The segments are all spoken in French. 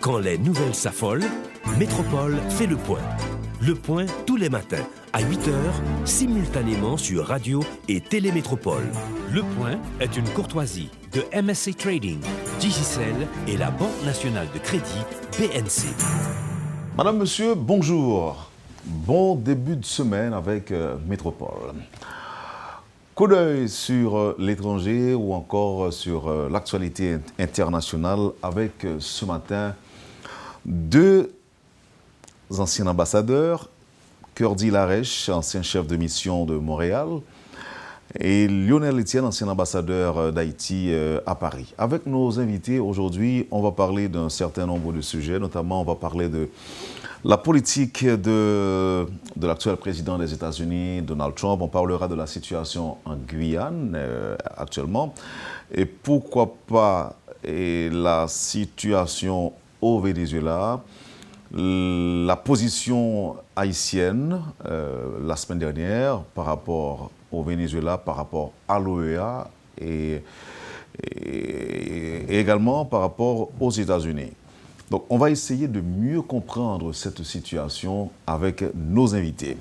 Quand les nouvelles s'affolent, Métropole fait le point. Le point tous les matins, à 8h, simultanément sur Radio et Télémétropole. Le point est une courtoisie de MSC Trading, Digicel et la Banque nationale de crédit, BNC. Madame, monsieur, bonjour. Bon début de semaine avec Métropole. Coup d'œil sur l'étranger ou encore sur l'actualité internationale avec ce matin deux anciens ambassadeurs, Kurdi Larèche, ancien chef de mission de Montréal, et Lionel Etienne, ancien ambassadeur d'Haïti à Paris. Avec nos invités aujourd'hui, on va parler d'un certain nombre de sujets, notamment on va parler de la politique de l'actuel président des États-Unis, Donald Trump. On parlera de la situation en Guyane actuellement. Et pourquoi pas la situation au Venezuela, la position haïtienne la semaine dernière par rapport au Venezuela, par rapport à l'OEA et également par rapport aux États-Unis. Donc, on va essayer de mieux comprendre cette situation avec nos invités.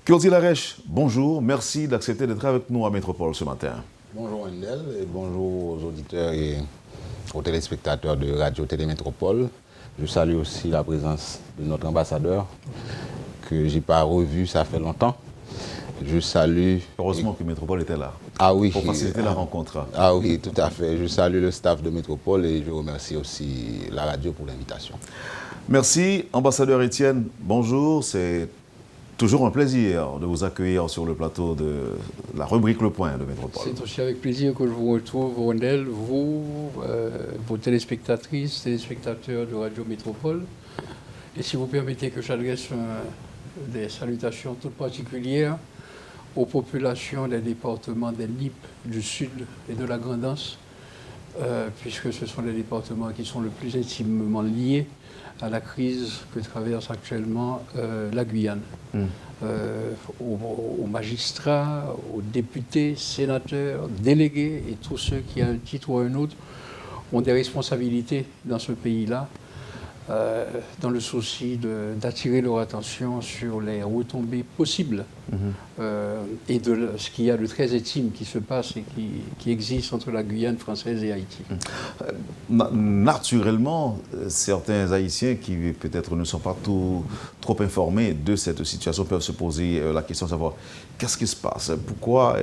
Kurdi Larèche, bonjour. Merci d'accepter d'être avec nous à Métropole ce matin. Bonjour Wendel et bonjour aux auditeurs et aux téléspectateurs de Radio Télémétropole. Je salue aussi la présence de notre ambassadeur que je n'ai pas revu, ça fait longtemps. Je salue... Heureusement que Métropole était là. Ah oui. Pour faciliter la rencontre. Ah oui, tout à fait. Je salue le staff de Métropole et je remercie aussi la radio pour l'invitation. Merci. Ambassadeur Etienne, bonjour. C'est toujours un plaisir de vous accueillir sur le plateau de la rubrique Le Point de Métropole. C'est aussi avec plaisir que je vous retrouve, Wendel, vous, vos téléspectatrices, téléspectateurs de Radio Métropole. Et si vous permettez que j'adresse des salutations toutes particulières aux populations des départements des NIP du Sud et de la Grand'Anse, puisque ce sont les départements qui sont le plus intimement liés à la crise que traverse actuellement la Guyane. Aux magistrats, aux députés, sénateurs, délégués et tous ceux qui, à un titre ou à un autre, ont des responsabilités dans ce pays-là, dans le souci d'attirer leur attention sur les retombées possibles et de ce qu'il y a de très intime qui se passe et qui existe entre la Guyane française et Haïti. Naturellement, certains Haïtiens qui peut-être ne sont pas trop informés de cette situation peuvent se poser la question de savoir qu'est-ce qui se passe, pourquoi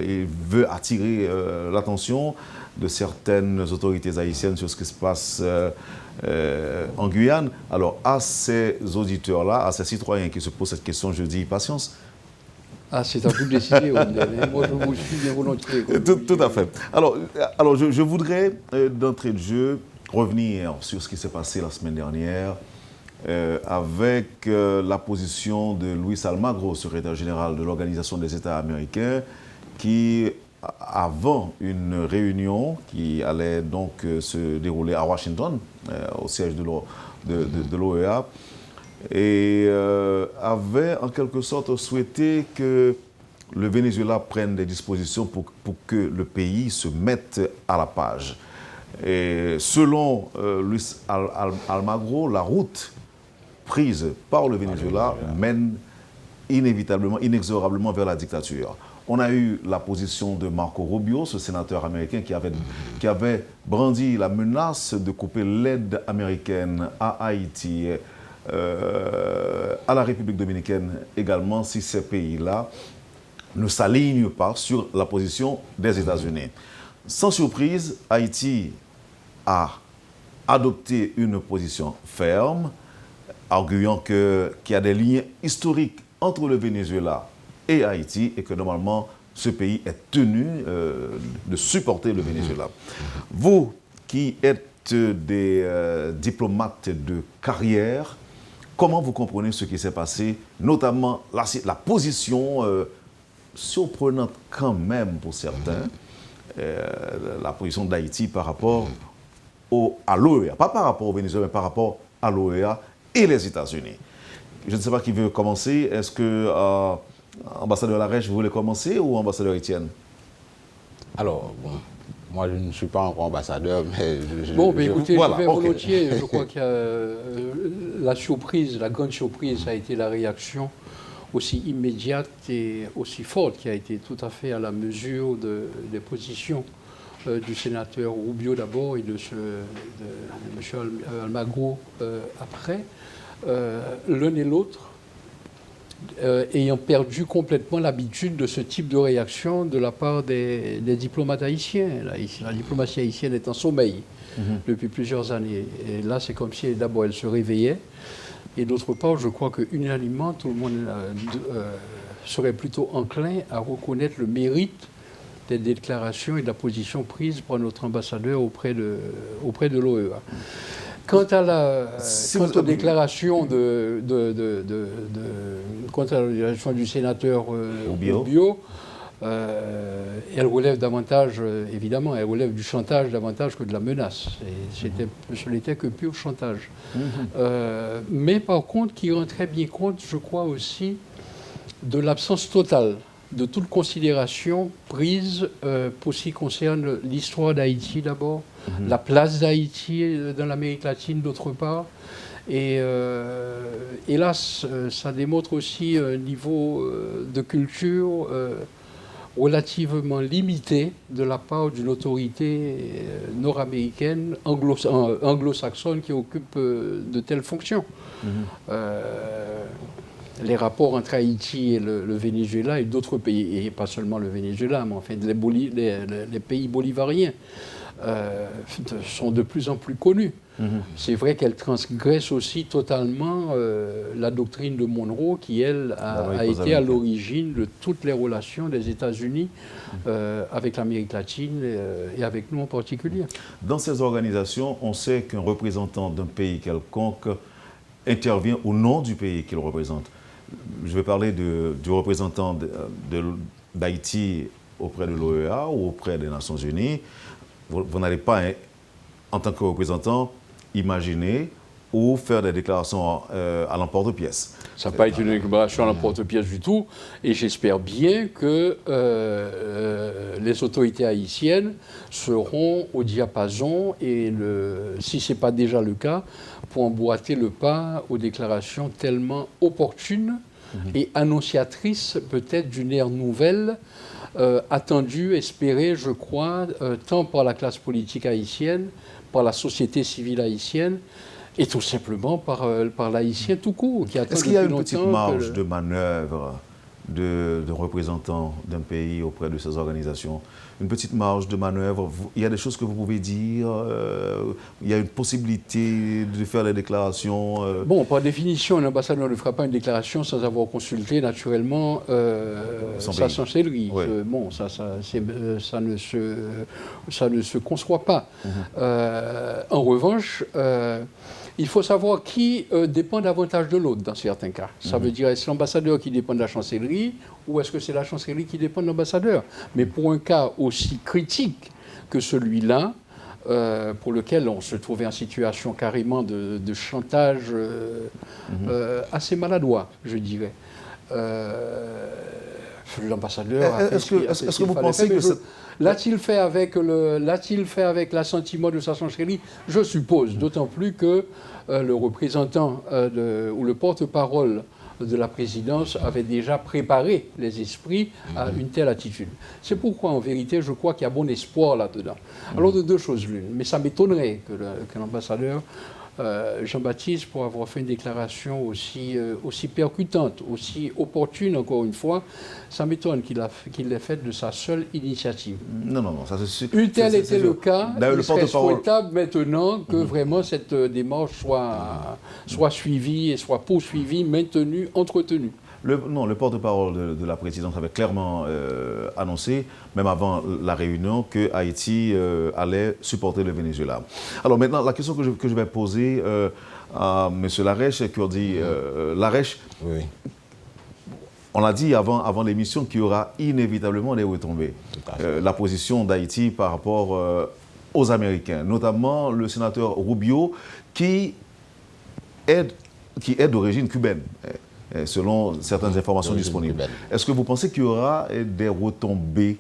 il veut attirer l'attention de certaines autorités haïtiennes sur ce qui se passe en Guyane. Alors, à ces auditeurs-là, à ces citoyens qui se posent cette question, je dis patience. Ah, c'est à vous de décider, moi je vous suis bien volontiers. Tout à fait. Alors je voudrais, d'entrée de jeu, revenir sur ce qui s'est passé la semaine dernière avec la position de Luis Almagro, secrétaire général de l'Organisation des États américains, qui, avant une réunion qui allait donc se dérouler à Washington, au siège de l'OEA, et avait en quelque sorte souhaité que le Venezuela prenne des dispositions pour que le pays se mette à la page. Et selon Luis Almagro, la route prise par le Venezuela mène inévitablement, inexorablement vers la dictature. On a eu la position de Marco Rubio, ce sénateur américain qui avait brandi la menace de couper l'aide américaine à Haïti, à la République dominicaine également, si ces pays-là ne s'alignent pas sur la position des États-Unis. Sans surprise, Haïti a adopté une position ferme, arguant qu'il y a des liens historiques entre le Venezuela et Haïti et que normalement ce pays est tenu de supporter le Venezuela. Vous qui êtes des diplomates de carrière, comment vous comprenez ce qui s'est passé, notamment la position surprenante quand même pour certains, la position d'Haïti par rapport à l'OEA, pas par rapport au Venezuela, mais par rapport à l'OEA et les États-Unis. Je ne sais pas qui veut commencer. Est-ce que ambassadeur Larèche, vous voulez commencer ou ambassadeur Etienne? Alors, bon, Moi, je ne suis pas encore ambassadeur, mais écoutez, voilà, je vais ok. volontiers. Je crois qu'il y a la surprise, la grande surprise, ça a été la réaction aussi immédiate et aussi forte qui a été tout à fait à la mesure des positions du sénateur Rubio d'abord et de M. Almagro après. L'un et l'autre ayant perdu complètement l'habitude de ce type de réaction de la part des diplomates haïtiens. La diplomatie haïtienne est en sommeil depuis plusieurs années. Et là, c'est comme si d'abord elle se réveillait. Et d'autre part, je crois qu'unanimement, tout le monde serait plutôt enclin à reconnaître le mérite des déclarations et de la position prise par notre ambassadeur auprès de l'OEA. Quant aux déclarations quant à la déclaration du sénateur Rubio, elle relève davantage, évidemment, elle relève du chantage davantage que de la menace. Ce n'était que pur chantage. Mais par contre, qui rend très bien compte, je crois aussi, de l'absence totale de toute considération prise pour ce qui concerne l'histoire d'Haïti d'abord, la place d'Haïti dans l'Amérique latine d'autre part. Et hélas, ça démontre aussi un niveau de culture relativement limité de la part d'une autorité nord-américaine, anglo-saxonne qui occupe de telles fonctions. Les rapports entre Haïti et le Venezuela et d'autres pays, et pas seulement le Venezuela, mais enfin les pays bolivariens, sont de plus en plus connus. C'est vrai qu'elle transgresse aussi totalement la doctrine de Monroe qui, elle, a été à l'origine de toutes les relations des États-Unis avec l'Amérique latine et avec nous en particulier. Dans ces organisations, on sait qu'un représentant d'un pays quelconque intervient au nom du pays qu'il représente. Je vais parler du représentant d'Haïti auprès de l'OEA ou auprès des Nations Unies. Vous n'allez pas, en tant que représentant, imaginer ou faire des déclarations à l'emporte-pièce. Ça n'a pas été une déclaration à l'emporte-pièce du tout, et j'espère bien que les autorités haïtiennes seront au diapason, et si ce n'est pas déjà le cas, pour emboîter le pas aux déclarations tellement opportunes et annonciatrices peut-être d'une ère nouvelle, attendue, espérée, je crois, tant par la classe politique haïtienne, par la société civile haïtienne, et tout simplement par l'haïtien tout court, qui attend. Est-ce qu'il y a une petite marge de manœuvre de représentants d'un pays auprès de ces organisations? Une petite marge de manœuvre? Il y a des choses que vous pouvez dire? Il y a une possibilité de faire des déclarations? Bon, par définition, un ambassadeur ne fera pas une déclaration sans avoir consulté naturellement sa chancellerie. Oui. Bon, ça ne se conçoit pas. En revanche, il faut savoir qui dépend davantage de l'autre dans certains cas. Ça veut dire, est-ce l'ambassadeur qui dépend de la chancellerie ou est-ce que c'est la chancellerie qui dépend de l'ambassadeur? Mais pour un cas aussi critique que celui-là, pour lequel on se trouvait en situation carrément de chantage assez maladroit, je dirais. L'ambassadeur a fait est-ce que vous pensez que l'a-t-il fait avec l'assentiment de sa chancellerie? Je suppose, d'autant plus que le représentant ou le porte-parole de la présidence avait déjà préparé les esprits à une telle attitude. C'est pourquoi, en vérité, je crois qu'il y a bon espoir là-dedans. Alors, de deux choses l'une, mais ça m'étonnerait que l'ambassadeur Jean-Baptiste, pour avoir fait une déclaration aussi percutante, aussi opportune, encore une fois, ça m'étonne qu'il l'ait faite de sa seule initiative. Non, ça c'est sûr. Tel était le cas, il serait porte-parole souhaitable maintenant que vraiment cette démarche soit suivie et soit poursuivie, maintenue, entretenue. Le porte-parole de la présidence avait clairement annoncé, même avant la réunion, que Haïti allait supporter le Venezuela. Alors maintenant, la question que je vais poser à M. Larèche, Kurdi Larèche, Oui. on a dit avant l'émission qu'il y aura inévitablement des retombées. La position d'Haïti par rapport aux Américains, notamment le sénateur Rubio, qui est d'origine cubaine, selon certaines informations disponibles. Est-ce que vous pensez qu'il y aura des retombées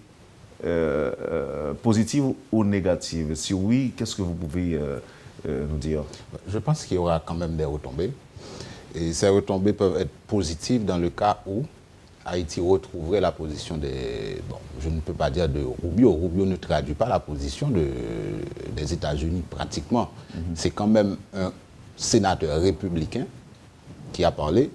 positive ou négative? Si oui, qu'est-ce que vous pouvez nous dire? Je pense qu'il y aura quand même des retombées. Et ces retombées peuvent être positives dans le cas où Haïti retrouverait la position des... Bon, je ne peux pas dire de Rubio. Rubio ne traduit pas la position des États-Unis pratiquement. C'est quand même un sénateur républicain qui a parlé.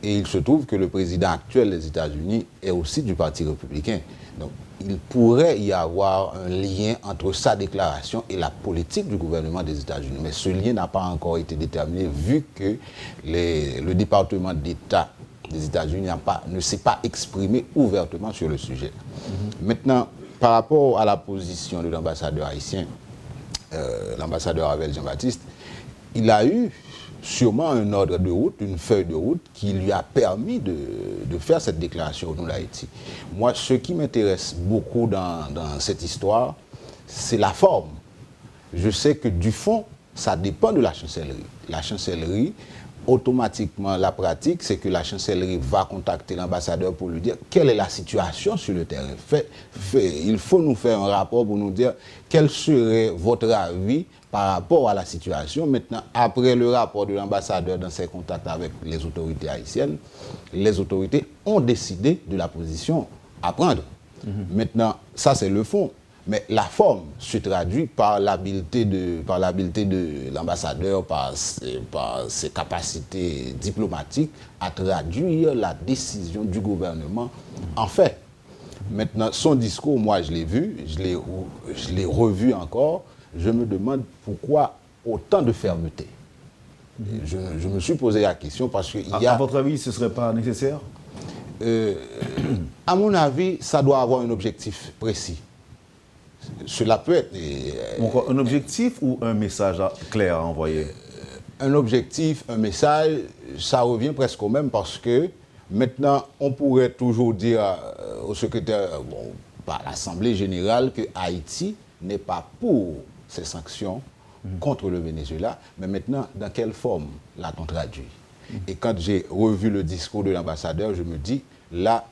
Et il se trouve que le président actuel des États-Unis est aussi du Parti républicain. Donc, il pourrait y avoir un lien entre sa déclaration et la politique du gouvernement des États-Unis. Mais ce lien n'a pas encore été déterminé vu que le département d'État des États-Unis ne s'est pas exprimé ouvertement sur le sujet. Maintenant, par rapport à la position de l'ambassadeur haïtien, l'ambassadeur Abel Jean-Baptiste, il a eu sûrement un ordre de route, une feuille de route qui lui a permis de faire cette déclaration au nom d'Haïti. Moi, ce qui m'intéresse beaucoup dans cette histoire, c'est la forme. Je sais que du fond, ça dépend de la chancellerie. La chancellerie, automatiquement, la pratique, c'est que la chancellerie va contacter l'ambassadeur pour lui dire quelle est la situation sur le terrain. Il faut nous faire un rapport pour nous dire quel serait votre avis par rapport à la situation. Maintenant, après le rapport de l'ambassadeur dans ses contacts avec les autorités haïtiennes, les autorités ont décidé de la position à prendre. Maintenant, ça c'est le fond. Mais la forme se traduit par l'habileté de l'ambassadeur, par ses capacités diplomatiques à traduire la décision du gouvernement en fait. Maintenant, son discours, moi je l'ai vu, je l'ai revu encore. Je me demande pourquoi autant de fermeté. Je me suis posé la question parce que À votre avis, ce ne serait pas nécessaire? À mon avis, ça doit avoir un objectif précis. Cela peut être... un objectif ou un message clair à envoyer? Un objectif, un message, ça revient presque au même parce que maintenant, on pourrait toujours dire au secrétaire, par l'Assemblée générale, que Haïti n'est pas pour ces sanctions contre le Venezuela, mais maintenant, dans quelle forme l'a-t-on traduit? Et quand j'ai revu le discours de l'ambassadeur, je me dis, là,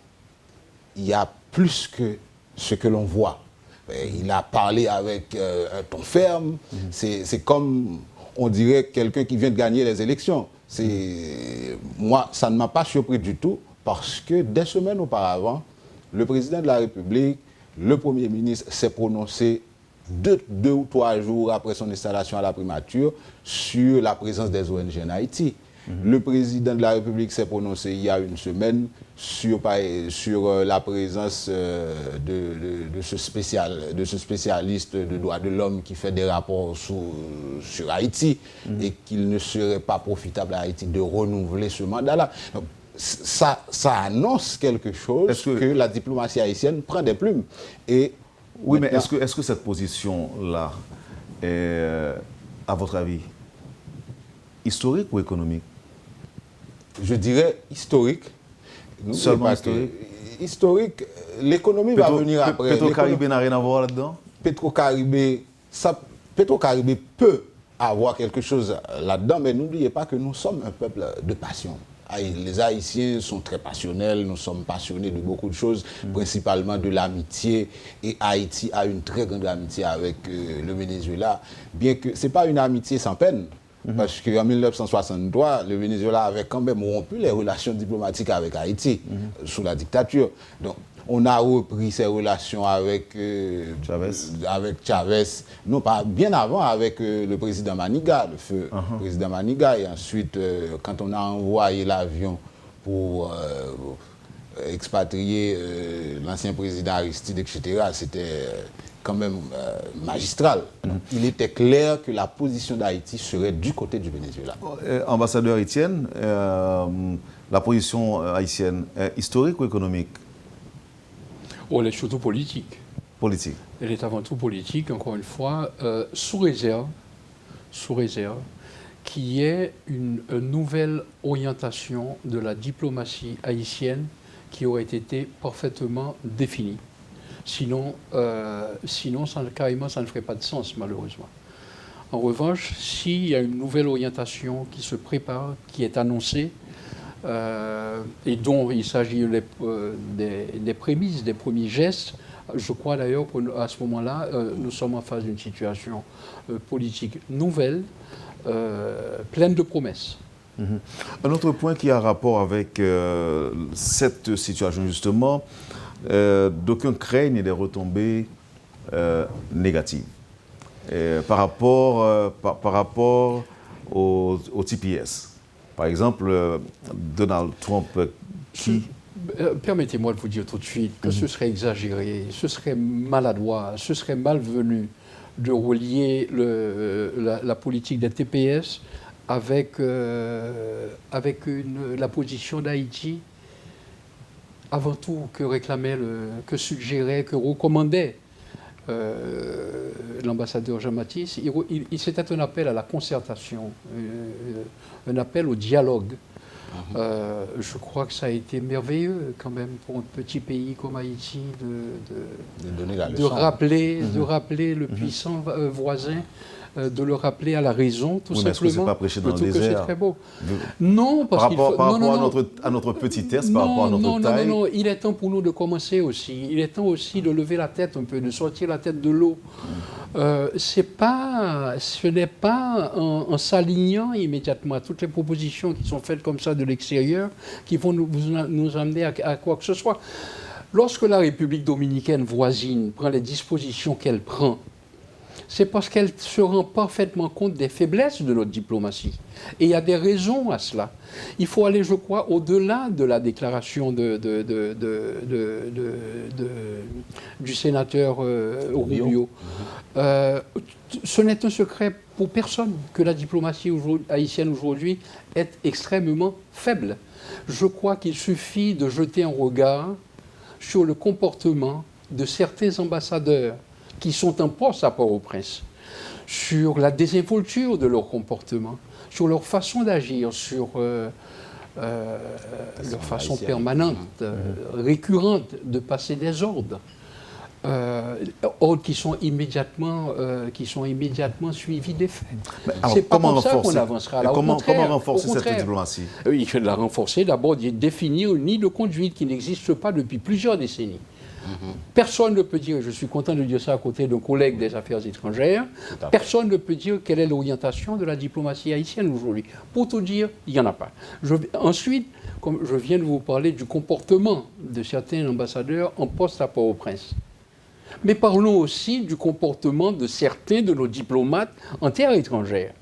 il y a plus que ce que l'on voit. Il a parlé avec un ton ferme. C'est comme, on dirait, quelqu'un qui vient de gagner les élections. Moi, ça ne m'a pas surpris du tout parce que des semaines auparavant, le président de la République, le Premier ministre s'est prononcé deux ou trois jours après son installation à la primature sur la présence des ONG en Haïti. Le président de la République s'est prononcé il y a une semaine sur la présence de ce spécialiste de droits de l'homme qui fait des rapports sur Haïti et qu'il ne serait pas profitable à Haïti de renouveler ce mandat-là. Donc, ça annonce quelque chose que la diplomatie haïtienne prend des plumes. Et oui, mais est-ce que cette position-là est, à votre avis, historique ou économique? Je dirais historique. Seulement historique? Historique, l'économie va venir après. Petro-Caribé n'a rien à voir là-dedans? Petro-Caribé peut avoir quelque chose là-dedans, mais n'oubliez pas que nous sommes un peuple de passion. Les Haïtiens sont très passionnels, nous sommes passionnés de beaucoup de choses, principalement de l'amitié. Et Haïti a une très grande amitié avec le Venezuela, bien que ce n'est pas une amitié sans peine. Parce qu'en 1963, le Venezuela avait quand même rompu les relations diplomatiques avec Haïti, sous la dictature. Donc, on a repris ces relations avec Chavez, non pas bien avant avec le président Maniga, le feu président Maniga. Et ensuite, quand on a envoyé l'avion pour expatrier l'ancien président Aristide, etc., c'était quand même magistral. Il était clair que la position d'Haïti serait du côté du Venezuela. Ambassadeur Etienne, la position haïtienne est historique ou économique? Elle est surtout politique. Politique. Elle est avant tout politique, encore une fois, sous réserve qu'il y ait une nouvelle orientation de la diplomatie haïtienne qui aurait été parfaitement définie. Sinon, carrément, ça ne ferait pas de sens, malheureusement. En revanche, s'il y a une nouvelle orientation qui se prépare, qui est annoncée, et dont il s'agit des prémices, des premiers gestes, Je crois d'ailleurs qu'à ce moment-là, nous sommes en face d'une situation politique nouvelle, pleine de promesses. Un autre point qui a rapport avec cette situation, justement, d'aucuns craignent des retombées négatives par rapport au TPS. Par exemple, Donald Trump qui... Permettez-moi de vous dire tout de suite que ce serait exagéré, ce serait maladroit, ce serait malvenu de relier la politique des TPS avec la position d'Haïti, avant tout que suggérait, que recommandait l'ambassadeur Jean-Baptiste. C'était un appel à la concertation, un appel au dialogue. Je crois que ça a été merveilleux quand même pour un petit pays comme Haïti de rappeler le puissant voisin, de le rappeler à la raison, tout simplement. Mais est-ce que c'est pas prêcher dans le désert? C'est très beau. Non, parce qu'il faut... Par rapport à notre petitesse, par rapport à notre taille. Non, il est temps pour nous de commencer aussi. Il est temps aussi de lever la tête un peu, de sortir la tête de l'eau. Ce n'est pas en s'alignant immédiatement à toutes les propositions qui sont faites comme ça de l'extérieur qui vont nous amener à quoi que ce soit. Lorsque la République dominicaine voisine prend les dispositions qu'elle prend, c'est parce qu'elle se rend parfaitement compte des faiblesses de notre diplomatie. Et il y a des raisons à cela. Il faut aller, je crois, au-delà de la déclaration du sénateur Rubio. Ce n'est un secret pour personne que la diplomatie haïtienne aujourd'hui est extrêmement faible. Je crois qu'il suffit de jeter un regard sur le comportement de certains ambassadeurs qui sont en poste à Port-au-Prince, sur la désinvolture de leur comportement, sur leur façon d'agir, sur leur façon permanente, récurrente de passer des ordres, ordres qui sont immédiatement suivis des faits. C'est pas comme ça qu'on avancera. Comment renforcer cette diplomatie? Il faut la renforcer, d'abord définir une ligne de conduite qui n'existe pas depuis plusieurs décennies. Personne ne peut dire, je suis content de dire ça à côté d'un collègue des affaires étrangères, personne ne peut dire quelle est l'orientation de la diplomatie haïtienne aujourd'hui. Pour tout dire, il n'y en a pas. Ensuite, comme je viens de vous parler du comportement de certains ambassadeurs en poste à Port-au-Prince. Mais parlons aussi du comportement de certains de nos diplomates en terre étrangère.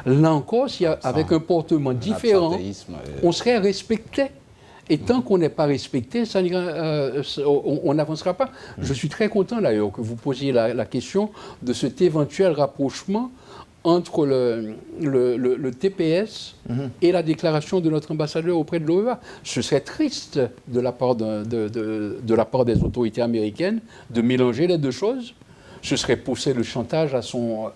Là encore, si avec un comportement différent, on serait respecté. Et tant qu'on n'est pas respecté, on n'avancera pas. Je suis très content d'ailleurs que vous posiez la question de cet éventuel rapprochement entre le TPS et la déclaration de notre ambassadeur auprès de l'OEA. Ce serait triste de la part des autorités américaines de mélanger les deux choses. Ce serait pousser le chantage à son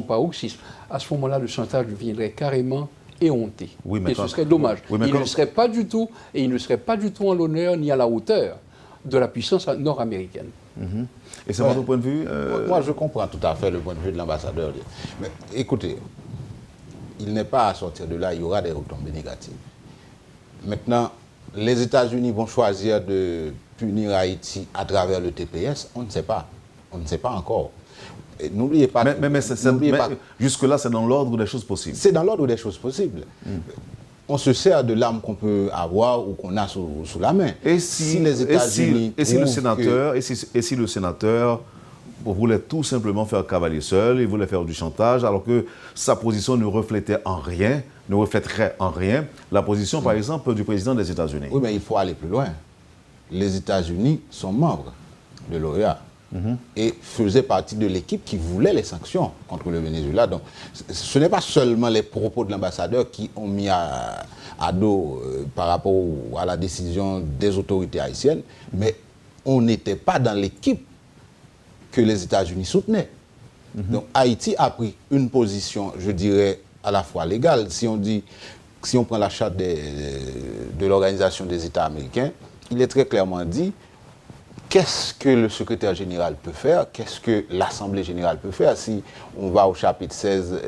paroxysme. À ce moment-là, le chantage deviendrait carrément éhonté. Et ce serait dommage. Il ne serait pas du tout en l'honneur ni à la hauteur de la puissance nord-américaine. Et c'est votre point de vue Moi, je comprends tout à fait le point de vue de l'ambassadeur. Mais écoutez, il n'est pas à sortir de là, il y aura des retombées négatives. Maintenant, les États-Unis vont choisir de punir Haïti à travers le TPS, on ne sait pas. On ne sait pas encore. N'oubliez pas. Mais jusque-là, c'est dans l'ordre des choses possibles. C'est dans l'ordre des choses possibles. On se sert de l'arme qu'on peut avoir ou qu'on a sous la main. Et si les États-Unis si le sénateur voulait tout simplement faire cavalier seul, il voulait faire du chantage, alors que sa position ne reflèterait en rien la position, par exemple, du président des États-Unis. Oui, mais il faut aller plus loin. Les États-Unis sont membres de l'OEA. Et faisaient partie de l'équipe qui voulait les sanctions contre le Venezuela. Donc, ce n'est pas seulement les propos de l'ambassadeur qui ont mis à dos par rapport à la décision des autorités haïtiennes, mais on n'était pas dans l'équipe que les États-Unis soutenaient. Donc, Haïti a pris une position, je dirais, à la fois légale. Si on prend la charte de l'Organisation des États américains, il est très clairement dit qu'est-ce que le secrétaire général peut faire, qu'est-ce que l'Assemblée générale peut faire. Si on va au chapitre 16,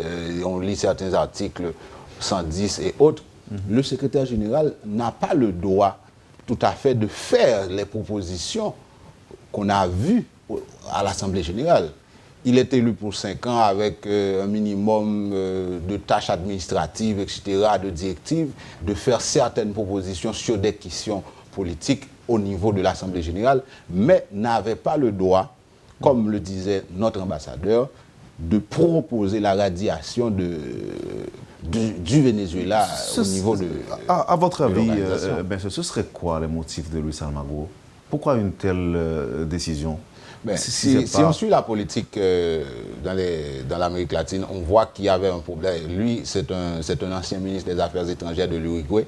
on lit certains articles 110 et autres, le secrétaire général n'a pas le droit tout à fait de faire les propositions qu'on a vu à l'Assemblée générale. Il est élu pour 5 ans avec un minimum de tâches administratives, etc., de directives, de faire certaines propositions sur des questions politiques au niveau de l'Assemblée générale, mais n'avait pas le droit, comme le disait notre ambassadeur, de proposer la radiation du Venezuela au niveau de... À votre avis, ce serait quoi les motifs de Luis Almagro? Pourquoi une telle décision? Si on suit la politique dans l'Amérique latine, on voit qu'il y avait un problème. Lui, c'est un ancien ministre des Affaires étrangères de l'Uruguay.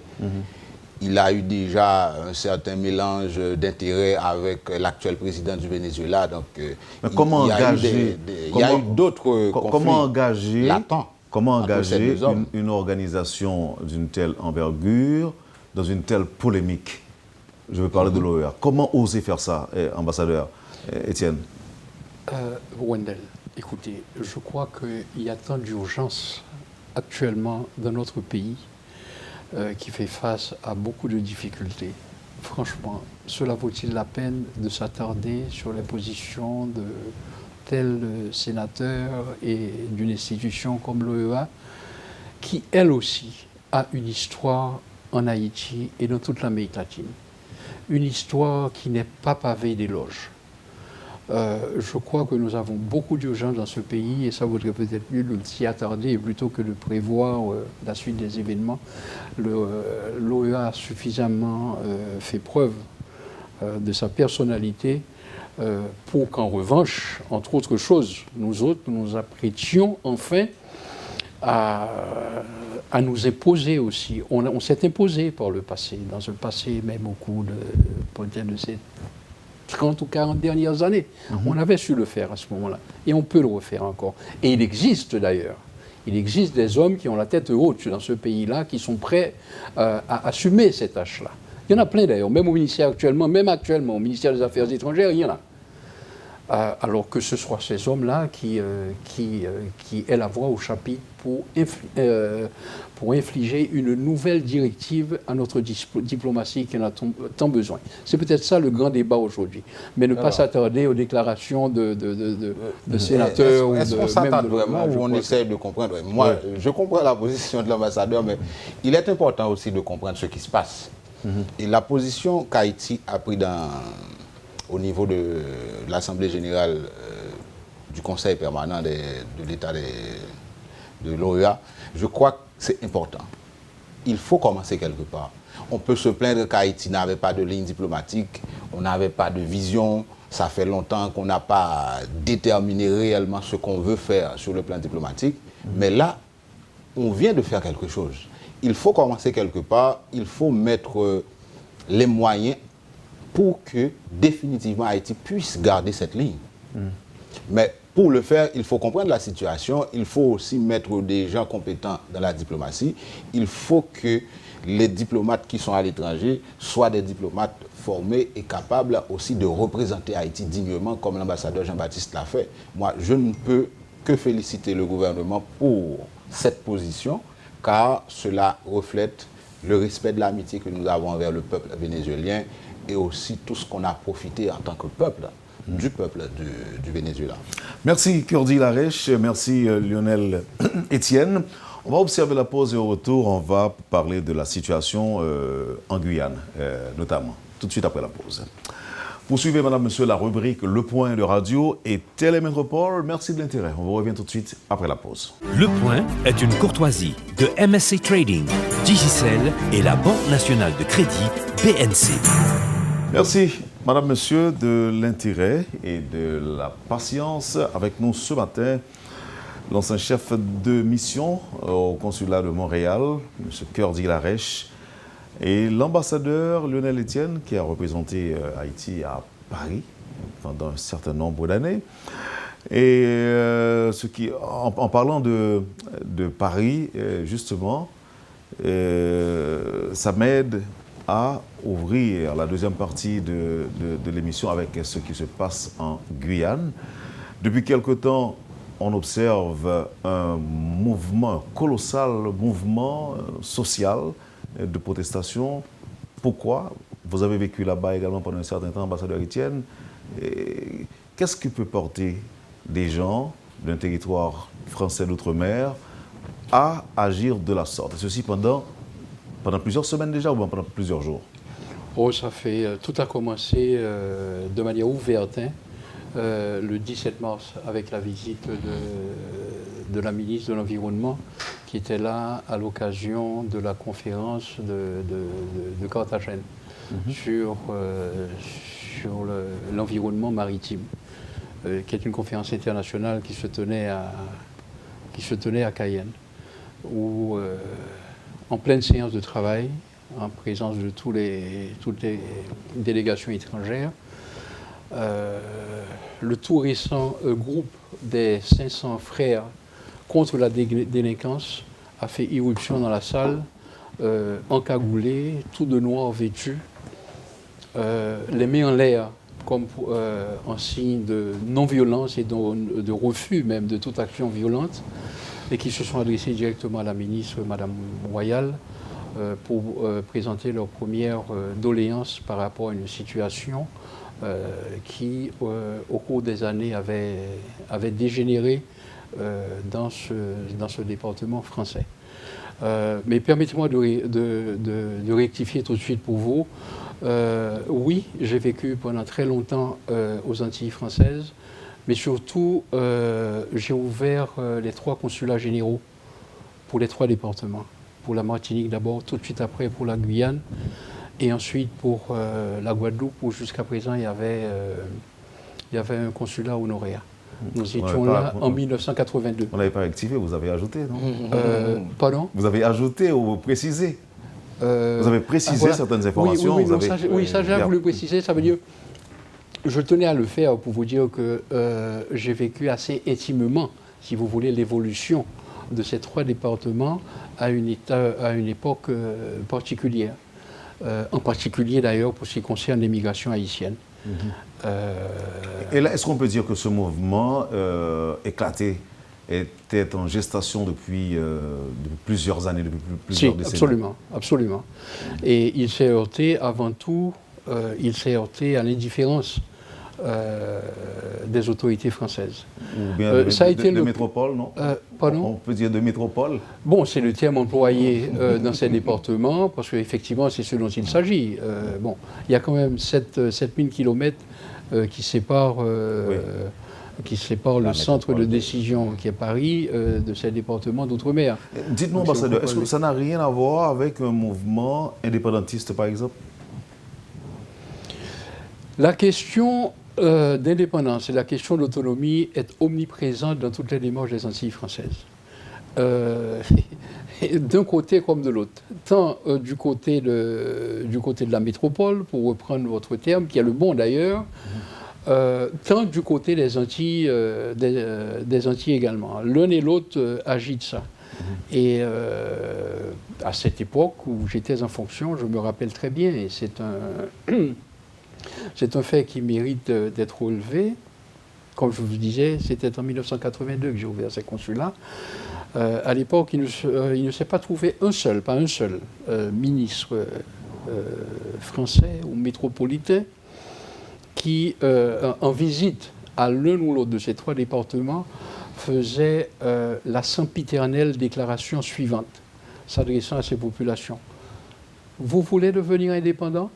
Il a eu déjà un certain mélange d'intérêts avec l'actuel président du Venezuela. Donc, comment engager d'autres conflits latents. Comment engager une organisation d'une telle envergure dans une telle polémique? Je veux parler de l'OEA. Comment oser faire ça, ambassadeur Étienne? Wendell, écoutez, je crois qu'il y a tant d'urgence actuellement dans notre pays qui fait face à beaucoup de difficultés. Franchement, cela vaut-il la peine de s'attarder sur les positions de tels sénateurs et d'une institution comme l'OEA, qui elle aussi a une histoire en Haïti et dans toute l'Amérique latine. Une histoire qui n'est pas pavée d'éloges. Je crois que nous avons beaucoup d'urgence dans ce pays et ça vaudrait peut-être mieux de s'y attarder plutôt que de prévoir la suite des événements. L'OEA a suffisamment fait preuve de sa personnalité pour qu'en revanche, entre autres choses, nous autres, nous apprêtions enfin à nous imposer aussi. On s'est imposé par le passé, dans le passé même au cours de ces 30 ou 40 dernières années. On avait su le faire à ce moment-là. Et on peut le refaire encore. Et il existe d'ailleurs. Il existe des hommes qui ont la tête haute dans ce pays-là, qui sont prêts à assumer cette tâche-là. Il y en a plein d'ailleurs, même même actuellement, au ministère des Affaires étrangères, il y en a. Alors que ce soit ces hommes-là qui aient la voix au chapitre pour infliger une nouvelle directive à notre diplomatie qui en a tant besoin. C'est peut-être ça le grand débat aujourd'hui. Mais ne pas s'attarder aux déclarations de sénateurs. Est-ce qu'on s'attarde vraiment ou on essaie de comprendre? Moi, je comprends la position de l'ambassadeur, mais il est important aussi de comprendre ce qui se passe. Et la position qu'Haïti a prise au niveau de l'Assemblée générale du Conseil permanent de l'État de l'OEA, je crois que c'est important. Il faut commencer quelque part. On peut se plaindre qu'Haïti n'avait pas de ligne diplomatique, on n'avait pas de vision, ça fait longtemps qu'on n'a pas déterminé réellement ce qu'on veut faire sur le plan diplomatique, mais là, on vient de faire quelque chose. Il faut commencer quelque part, il faut mettre les moyens pour que définitivement Haïti puisse garder cette ligne. Mais pour le faire, il faut comprendre la situation, il faut aussi mettre des gens compétents dans la diplomatie, il faut que les diplomates qui sont à l'étranger soient des diplomates formés et capables aussi de représenter Haïti dignement comme l'ambassadeur Jean-Baptiste l'a fait. Moi, je ne peux que féliciter le gouvernement pour cette position, car cela reflète le respect de l'amitié que nous avons envers le peuple vénézuélien et aussi tout ce qu'on a profité en tant que peuple, du peuple du Venezuela. Merci Kurdi Larèche, merci Lionel Étienne. On va observer la pause et au retour, on va parler de la situation en Guyane, notamment, tout de suite après la pause. Poursuivez, madame, monsieur, la rubrique Le Point de Radio et Télémétropole. Merci de l'intérêt. On vous revient tout de suite après la pause. Le Point est une courtoisie de MSC Trading, Digicel et la Banque nationale de crédit BNC. Merci, madame, monsieur, de l'intérêt et de la patience avec nous ce matin. L'ancien chef de mission au consulat de Montréal, M. Kurdi Larèche, et l'ambassadeur Lionel Étienne, qui a représenté Haïti à Paris pendant un certain nombre d'années. Et en parlant de Paris, justement, ça m'aide à ouvrir la deuxième partie de l'émission avec ce qui se passe en Guyane. Depuis quelque temps, on observe un mouvement, un colossal mouvement social de protestation. Pourquoi? Vous avez vécu là-bas également pendant un certain temps, ambassadeur Étienne. Qu'est-ce qui peut porter des gens d'un territoire français d'outre-mer à agir de la sorte? Et ceci pendant plusieurs semaines déjà ou pendant plusieurs jours? Oh, tout a commencé de manière ouverte, le 17 mars avec la visite de la ministre de l'Environnement qui était là à l'occasion de la conférence de Carthagène sur l'environnement maritime, qui est une conférence internationale qui se tenait à Cayenne, où en pleine séance de travail, en présence de toutes les délégations étrangères, le tout récent groupe des 500 frères contre la délinquance a fait irruption dans la salle, encagoulés, tout de noir vêtus, les mains en l'air comme en signe de non-violence et de refus même de toute action violente, et qui se sont adressés directement à la ministre, Madame Royal, pour présenter leur première doléance par rapport à une situation qui, au cours des années, avait dégénéré dans ce département français. Mais permettez-moi de rectifier tout de suite pour vous. Oui, j'ai vécu pendant très longtemps aux Antilles françaises, mais surtout, j'ai ouvert les 3 consulats généraux pour les 3 départements. Pour la Martinique d'abord, tout de suite après pour la Guyane, et ensuite pour la Guadeloupe, où jusqu'à présent il y avait un consulat honoraire. Nous étions là en 1982. On n'avait pas activé, vous avez ajouté, non? Pardon? Vous avez ajouté ou précisé? Vous avez précisé voilà. certaines informations? Oui, ça j'ai voulu préciser, ça veut dire... Je tenais à le faire pour vous dire que j'ai vécu assez intimement, si vous voulez, l'évolution de ces 3 départements à une époque particulière. En particulier d'ailleurs pour ce qui concerne l'immigration haïtienne. Et là, est-ce qu'on peut dire que ce mouvement éclaté était en gestation depuis plusieurs années, depuis plusieurs décennies? Absolument, absolument. Et il s'est heurté avant tout, à l'indifférence des autorités françaises. Ou bien de métropole, non? Pardon? On peut dire de métropole? Bon, c'est le terme employé dans ces départements, parce qu'effectivement, c'est ce dont il s'agit. Bon, il y a quand même 7000 kilomètres qui séparent le centre de décision, qui est Paris, de ces départements d'outre-mer. Dites-nous, ambassadeur, est-ce que ça n'a rien à voir avec un mouvement indépendantiste, par exemple? La question d'indépendance et la question d'autonomie est omniprésente dans toutes les démarches des Antilles françaises. D'un côté comme de l'autre. Tant du côté de la métropole, pour reprendre votre terme, qui est le bon d'ailleurs, tant du côté des Antilles, des Antilles également. L'un et l'autre agitent ça. Et à cette époque où j'étais en fonction, je me rappelle très bien, et c'est un fait qui mérite d'être relevé. Comme je vous disais, c'était en 1982 que j'ai ouvert ces consulats. À l'époque, il ne s'est pas trouvé pas un seul ministre français ou métropolitain qui, en visite à l'un ou l'autre de ces 3 départements, faisait la sempiternelle déclaration suivante, s'adressant à ces populations. Vous voulez devenir indépendant?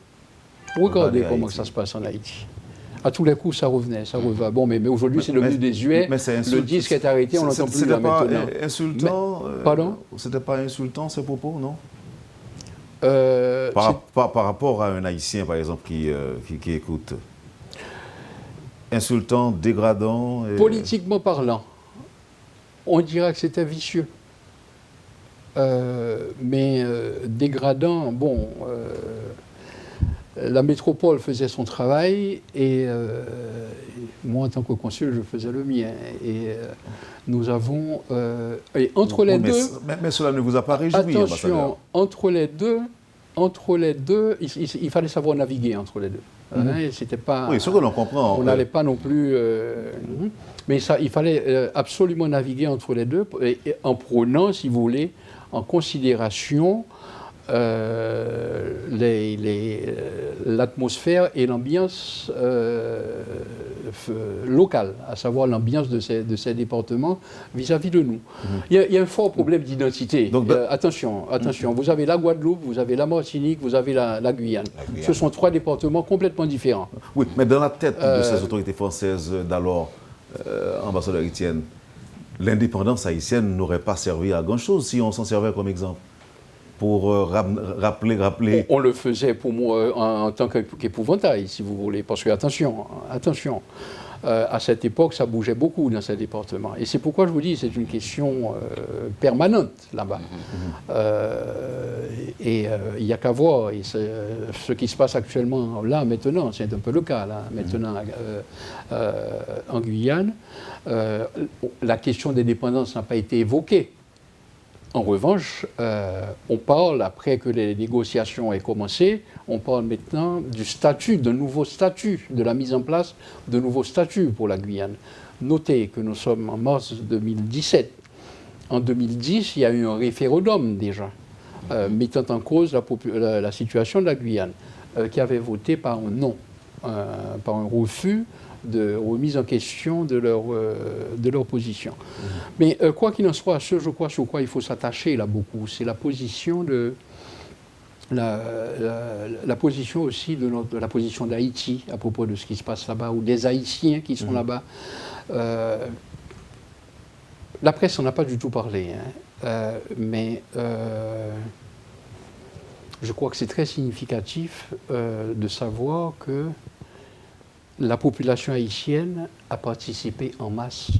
Regardez comment ça se passe en Haïti. À tous les coups, ça revenait, ça revint. Bon, mais aujourd'hui, c'est devenu désuet. Le disque est arrêté, on n'entend plus là maintenant. C'était pas insultant? Pardon? C'était pas insultant, ces propos, non? Par rapport à un Haïtien, par exemple, qui écoute. Insultant, dégradant? Politiquement parlant, on dirait que c'était vicieux. Mais dégradant, bon... la métropole faisait son travail et moi, en tant que consul, je faisais le mien. Et nous avons... et entre les deux... Mais cela ne vous a pas réjoui, attention, ambassadeur. entre les deux, il fallait savoir naviguer entre les deux. C'était pas... Oui, ce que l'on comprend. On n'allait pas non plus... mais ça, il fallait absolument naviguer entre les deux, en prenant, si vous voulez, en considération l'atmosphère et l'ambiance locale, à savoir l'ambiance de ces départements vis-à-vis de nous. Il y a un fort problème d'identité. Attention, vous avez la Guadeloupe, vous avez la Martinique, vous avez la Guyane. Ce sont 3 départements complètement différents. Oui, mais dans la tête de ces autorités françaises d'alors, ambassadeur Etienne, l'indépendance haïtienne n'aurait pas servi à grand-chose si on s'en servait comme exemple. Pour rappeler... On le faisait pour moi en tant qu'épouvantail, si vous voulez, parce que, attention, à cette époque, ça bougeait beaucoup dans ces départements. Et c'est pourquoi je vous dis, c'est une question permanente là-bas. Il n'y a qu'à voir. Et ce qui se passe actuellement là, maintenant, c'est un peu le cas, là, maintenant, en Guyane. La question des dépendances n'a pas été évoquée. En revanche, on parle, après que les négociations aient commencé, on parle maintenant du statut, d'un nouveau statut, de la mise en place de nouveaux statuts pour la Guyane. Notez que nous sommes en mars 2017. En 2010, il y a eu un référendum déjà, mettant en cause la situation de la Guyane, qui avait voté par un non, par un refus de remise en question de leur position. Mais quoi qu'il en soit, ce je crois sur quoi il faut s'attacher là beaucoup, c'est la position la position aussi de la position d'Haïti à propos de ce qui se passe là-bas, ou des Haïtiens qui sont là-bas. La presse n'en a pas du tout parlé, mais je crois que c'est très significatif de savoir que la population haïtienne a participé en masse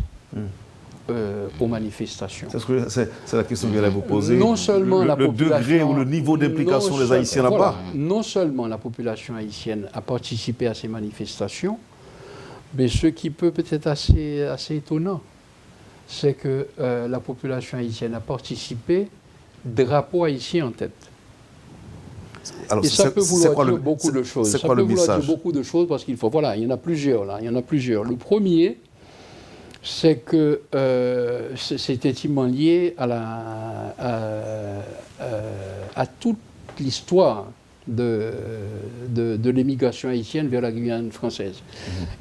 aux manifestations. C'est la question que j'allais vous poser. Non seulement le degré ou le niveau d'implication des Haïtiens là-bas. Voilà, non seulement la population haïtienne a participé à ces manifestations, mais ce qui peut être assez étonnant, c'est que la population haïtienne a participé, drapeau haïtien en tête. Alors, et ça peut vouloir dire beaucoup de choses. C'est quoi le message? Ça peut vouloir dire beaucoup de choses parce qu'il faut... Voilà, il y en a plusieurs là. Il y en a plusieurs. Le premier, c'est que c'est intimement lié à toute l'histoire de l'émigration haïtienne vers la Guyane française,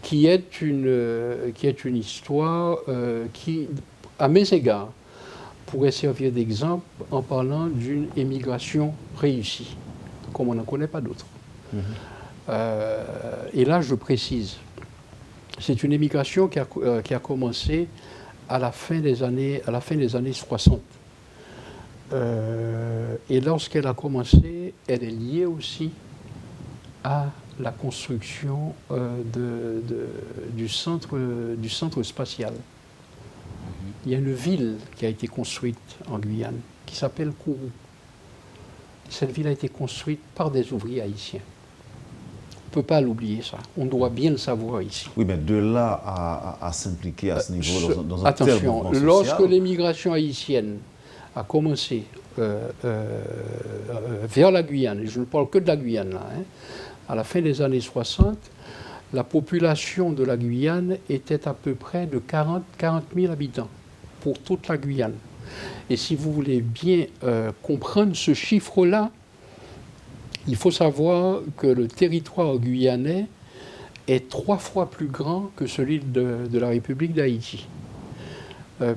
qui est une histoire qui, à mes égards, pourrait servir d'exemple en parlant d'une émigration réussie, comme on n'en connaît pas d'autres. Et là, je précise, c'est une émigration qui a commencé à la fin des années 60. Et lorsqu'elle a commencé, elle est liée aussi à la construction du centre spatial. Il y a une ville qui a été construite en Guyane, qui s'appelle Kourou. Cette ville a été construite par des ouvriers haïtiens. On ne peut pas l'oublier, ça. On doit bien le savoir ici. Oui, mais de là à s'impliquer à ce niveau dans un tel mouvement social... Lorsque l'émigration haïtienne a commencé vers la Guyane, et je ne parle que de la Guyane, là, à la fin des années 60, la population de la Guyane était à peu près de 40 000 habitants pour toute la Guyane. Et si vous voulez bien comprendre ce chiffre-là, il faut savoir que le territoire guyanais est 3 fois plus grand que celui de la République d'Haïti.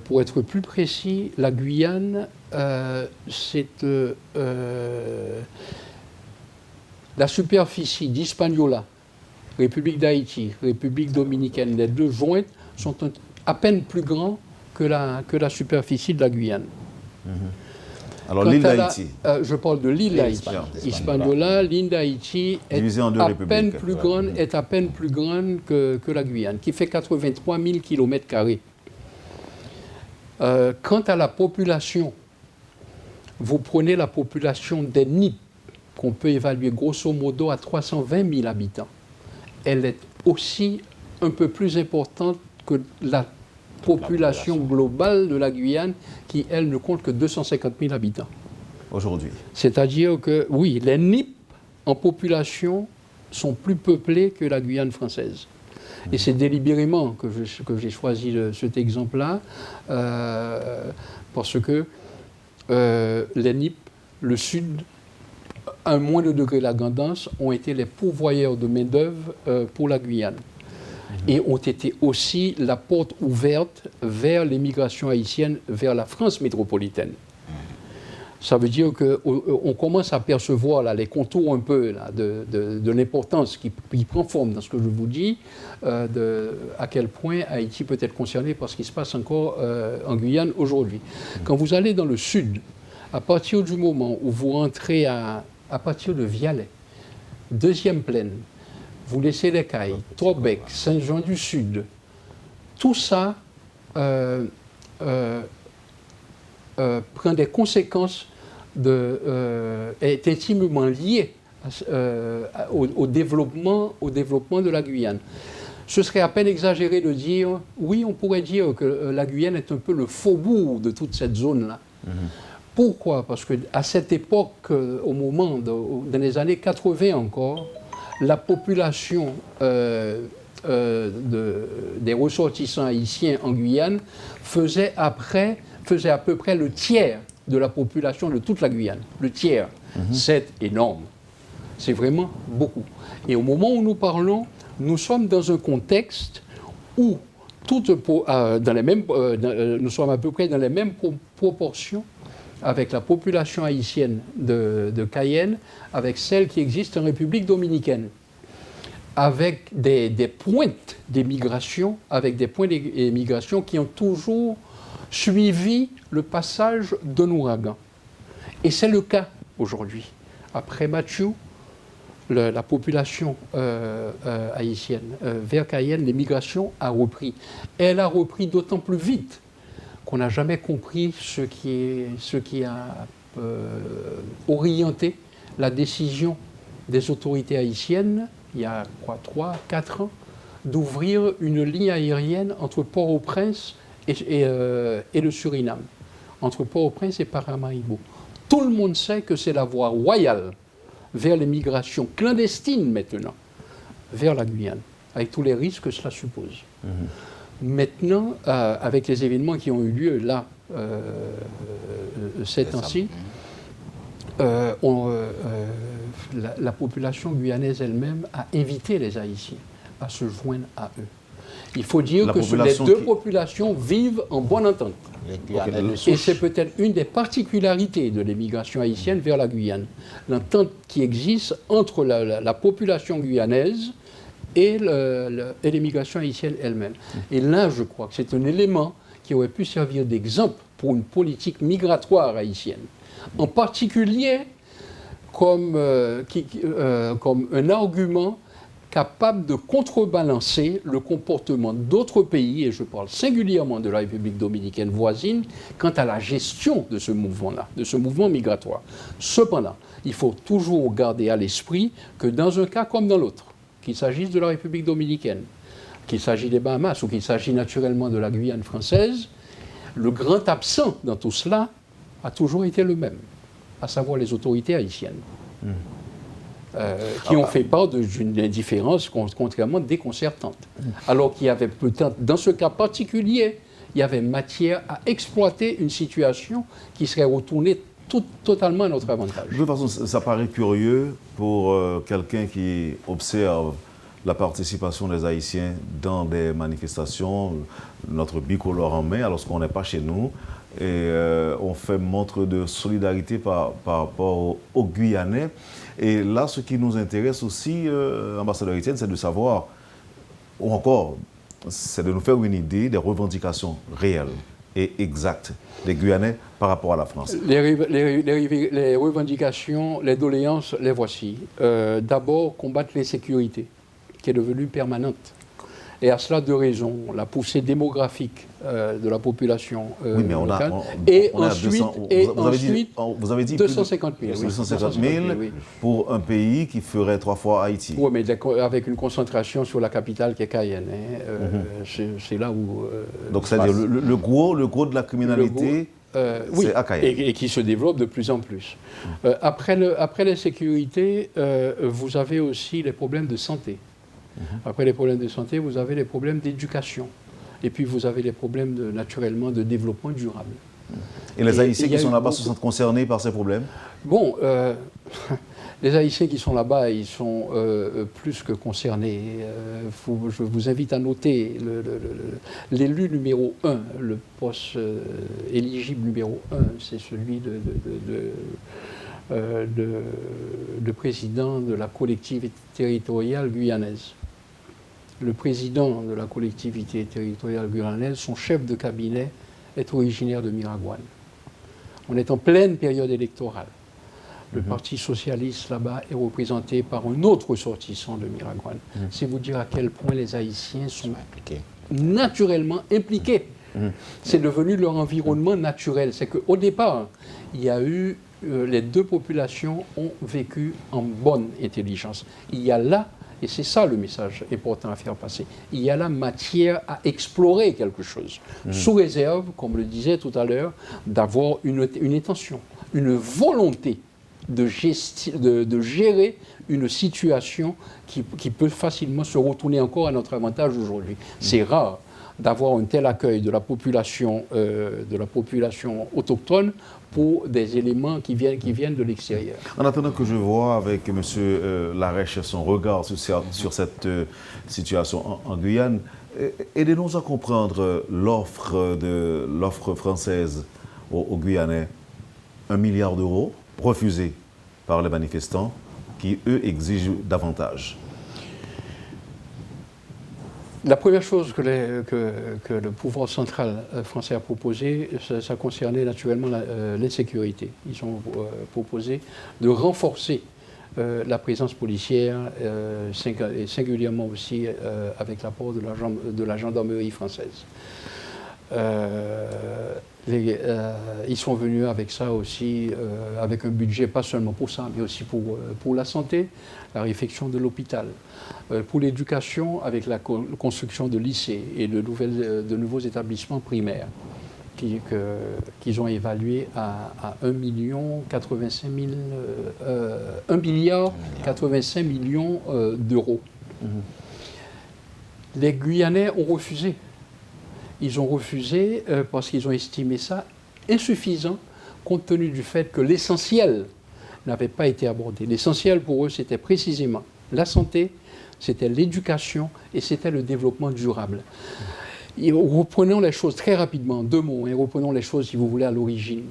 Pour être plus précis, la Guyane, c'est la superficie d'Hispaniola, République d'Haïti, République dominicaine, les deux jointes sont à peine plus grands que la superficie de la Guyane. Alors l'île d'Haïti. Je parle de l'île d'Haïti. Hispaniola, l'île d'Haïti est à peine plus grande que la Guyane, qui fait 83 000 km². Quant à la population, vous prenez la population des Nippes, qu'on peut évaluer grosso modo à 320 000 habitants. Elle est aussi un peu plus importante que la population globale de la Guyane, qui, elle, ne compte que 250 000 habitants. Aujourd'hui. C'est-à-dire que, oui, les Nippes, en population, sont plus peuplées que la Guyane française. Et c'est délibérément que j'ai choisi cet exemple-là, parce que les Nippes, le sud, à un moindre degré l'abondance, ont été les pourvoyeurs de main-d'œuvre pour la Guyane. Et ont été aussi la porte ouverte vers l'émigration haïtienne vers la France métropolitaine. Ça veut dire qu'on commence à percevoir là, les contours un peu là, de l'importance qui prend forme dans ce que je vous dis, à quel point Haïti peut être concerné par ce qui se passe encore en Guyane aujourd'hui. Quand vous allez dans le sud, à partir du moment où vous rentrez à partir de Vialet, deuxième plaine, vous laissez les Cailles, Torbec, Saint-Jean-du-Sud, tout ça prend des conséquences, est intimement lié au développement de la Guyane. Ce serait à peine exagéré de dire, oui, on pourrait dire que la Guyane est un peu le faubourg de toute cette zone-là. Pourquoi? Parce qu'à cette époque, au moment, dans les années 80 encore, la population des ressortissants haïtiens en Guyane faisait à peu près le tiers de la population de toute la Guyane. Le tiers. C'est énorme. C'est vraiment beaucoup. Et au moment où nous parlons, nous sommes dans un contexte où nous sommes à peu près dans les mêmes proportions avec la population haïtienne de Cayenne, avec celle qui existe en République dominicaine, avec des pointes d'émigration, qui ont toujours suivi le passage d'un ouragan. Et c'est le cas aujourd'hui. Après Mathieu, la population haïtienne vers Cayenne, l'émigration a repris. Elle a repris d'autant plus vite qu'on n'a jamais compris ce qui a orienté la décision des autorités haïtiennes, il y a 3-4 ans, d'ouvrir une ligne aérienne entre Port-au-Prince et le Suriname, entre Port-au-Prince et Paramaribo. Tout le monde sait que c'est la voie royale vers l'émigration clandestine maintenant, vers la Guyane, avec tous les risques que cela suppose. Maintenant, avec les événements qui ont eu lieu là, ces temps-ci, la population guyanaise elle-même a invité les Haïtiens à se joindre à eux. Il faut dire que les deux populations vivent en bonne entente. Et c'est peut-être une des particularités de l'émigration haïtienne vers la Guyane. L'entente qui existe entre la population guyanaise et l'émigration haïtienne elle-même. Et là, je crois que c'est un élément qui aurait pu servir d'exemple pour une politique migratoire haïtienne. En particulier comme un argument capable de contrebalancer le comportement d'autres pays, et je parle singulièrement de la République dominicaine voisine, quant à la gestion de ce mouvement-là, de ce mouvement migratoire. Cependant, il faut toujours garder à l'esprit que dans un cas comme dans l'autre, qu'il s'agisse de la République dominicaine, qu'il s'agisse des Bahamas ou qu'il s'agisse naturellement de la Guyane française, le grand absent dans tout cela a toujours été le même, à savoir les autorités haïtiennes. Qui ont fait part d'une indifférence contrairement déconcertante. Alors qu'il y avait peut-être, dans ce cas particulier, il y avait matière à exploiter une situation qui serait retournée totalement à notre avantage. De toute façon, ça paraît curieux pour quelqu'un qui observe la participation des Haïtiens dans des manifestations, notre bicolore en main, alors qu'on n'est pas chez nous, et on fait montre de solidarité par rapport aux Guyanais. Et là, ce qui nous intéresse aussi, ambassadeur Etienne, c'est de savoir, ou encore, c'est de nous faire une idée des revendications réelles et exactes des Guyanais par rapport à la France. Les revendications, les doléances, les voici. D'abord, combattre l'insécurité, qui est devenue permanente. Et à cela, deux raisons. La poussée démographique de la population locale. Vous avez dit 250 000. 250 000 pour un pays qui ferait 3 fois Haïti. Oui, mais avec une concentration sur la capitale qui est Cayenne. C'est là où... Donc, c'est-à-dire le gros de la criminalité, c'est à Cayenne. Et qui se développe de plus en plus. Après l'insécurité, vous avez aussi les problèmes de santé. Après les problèmes de santé, vous avez les problèmes d'éducation. Et puis vous avez les problèmes, naturellement, de développement durable. Et les Haïtiens qui sont là-bas se sentent concernés par ces problèmes? Bon, Les Haïtiens qui sont là-bas, ils sont plus que concernés. Je vous invite à noter l'élu numéro 1, le poste éligible numéro 1, c'est celui de président de la collectivité territoriale guyanaise. Le président de la collectivité territoriale guyanaise, son chef de cabinet, est originaire de Miragouane. On est en pleine période électorale. Le Parti socialiste, là-bas, est représenté par un autre ressortissant de Miragouane. C'est vous dire à quel point les Haïtiens sont naturellement impliqués. C'est devenu leur environnement naturel. C'est qu'au départ, il y a eu... les deux populations ont vécu en bonne intelligence. Il y a là, et c'est ça le message important à faire passer, il y a là matière à explorer quelque chose, sous réserve, comme le disait tout à l'heure, d'avoir une intention, une volonté de gérer une situation qui peut facilement se retourner encore à notre avantage aujourd'hui. C'est rare d'avoir un tel accueil de la population autochtone pour des éléments qui viennent de l'extérieur. En attendant que je vois avec M. Larèche son regard sur cette situation en Guyane, aidez-nous à comprendre l'offre française aux Guyanais. 1 milliard d'euros refusés par les manifestants qui, eux, exigent davantage. La première chose que le pouvoir central français a proposé, ça concernait naturellement l'insécurité. Ils ont proposé de renforcer la présence policière, et singulièrement aussi avec l'apport de la gendarmerie française. Ils sont venus avec ça aussi, avec un budget pas seulement pour ça, mais aussi pour la santé, la réfection de l'hôpital, pour l'éducation avec la construction de lycées et de nouveaux établissements primaires qu'ils ont évalués à 1 milliard 85 millions d'euros. Les Guyanais ont refusé. Ils ont refusé parce qu'ils ont estimé ça insuffisant compte tenu du fait que l'essentiel n'avait pas été abordé. L'essentiel pour eux, c'était précisément la santé, c'était l'éducation et c'était le développement durable. Et reprenons les choses très rapidement, 2 mots, et reprenons les choses, si vous voulez, à l'origine.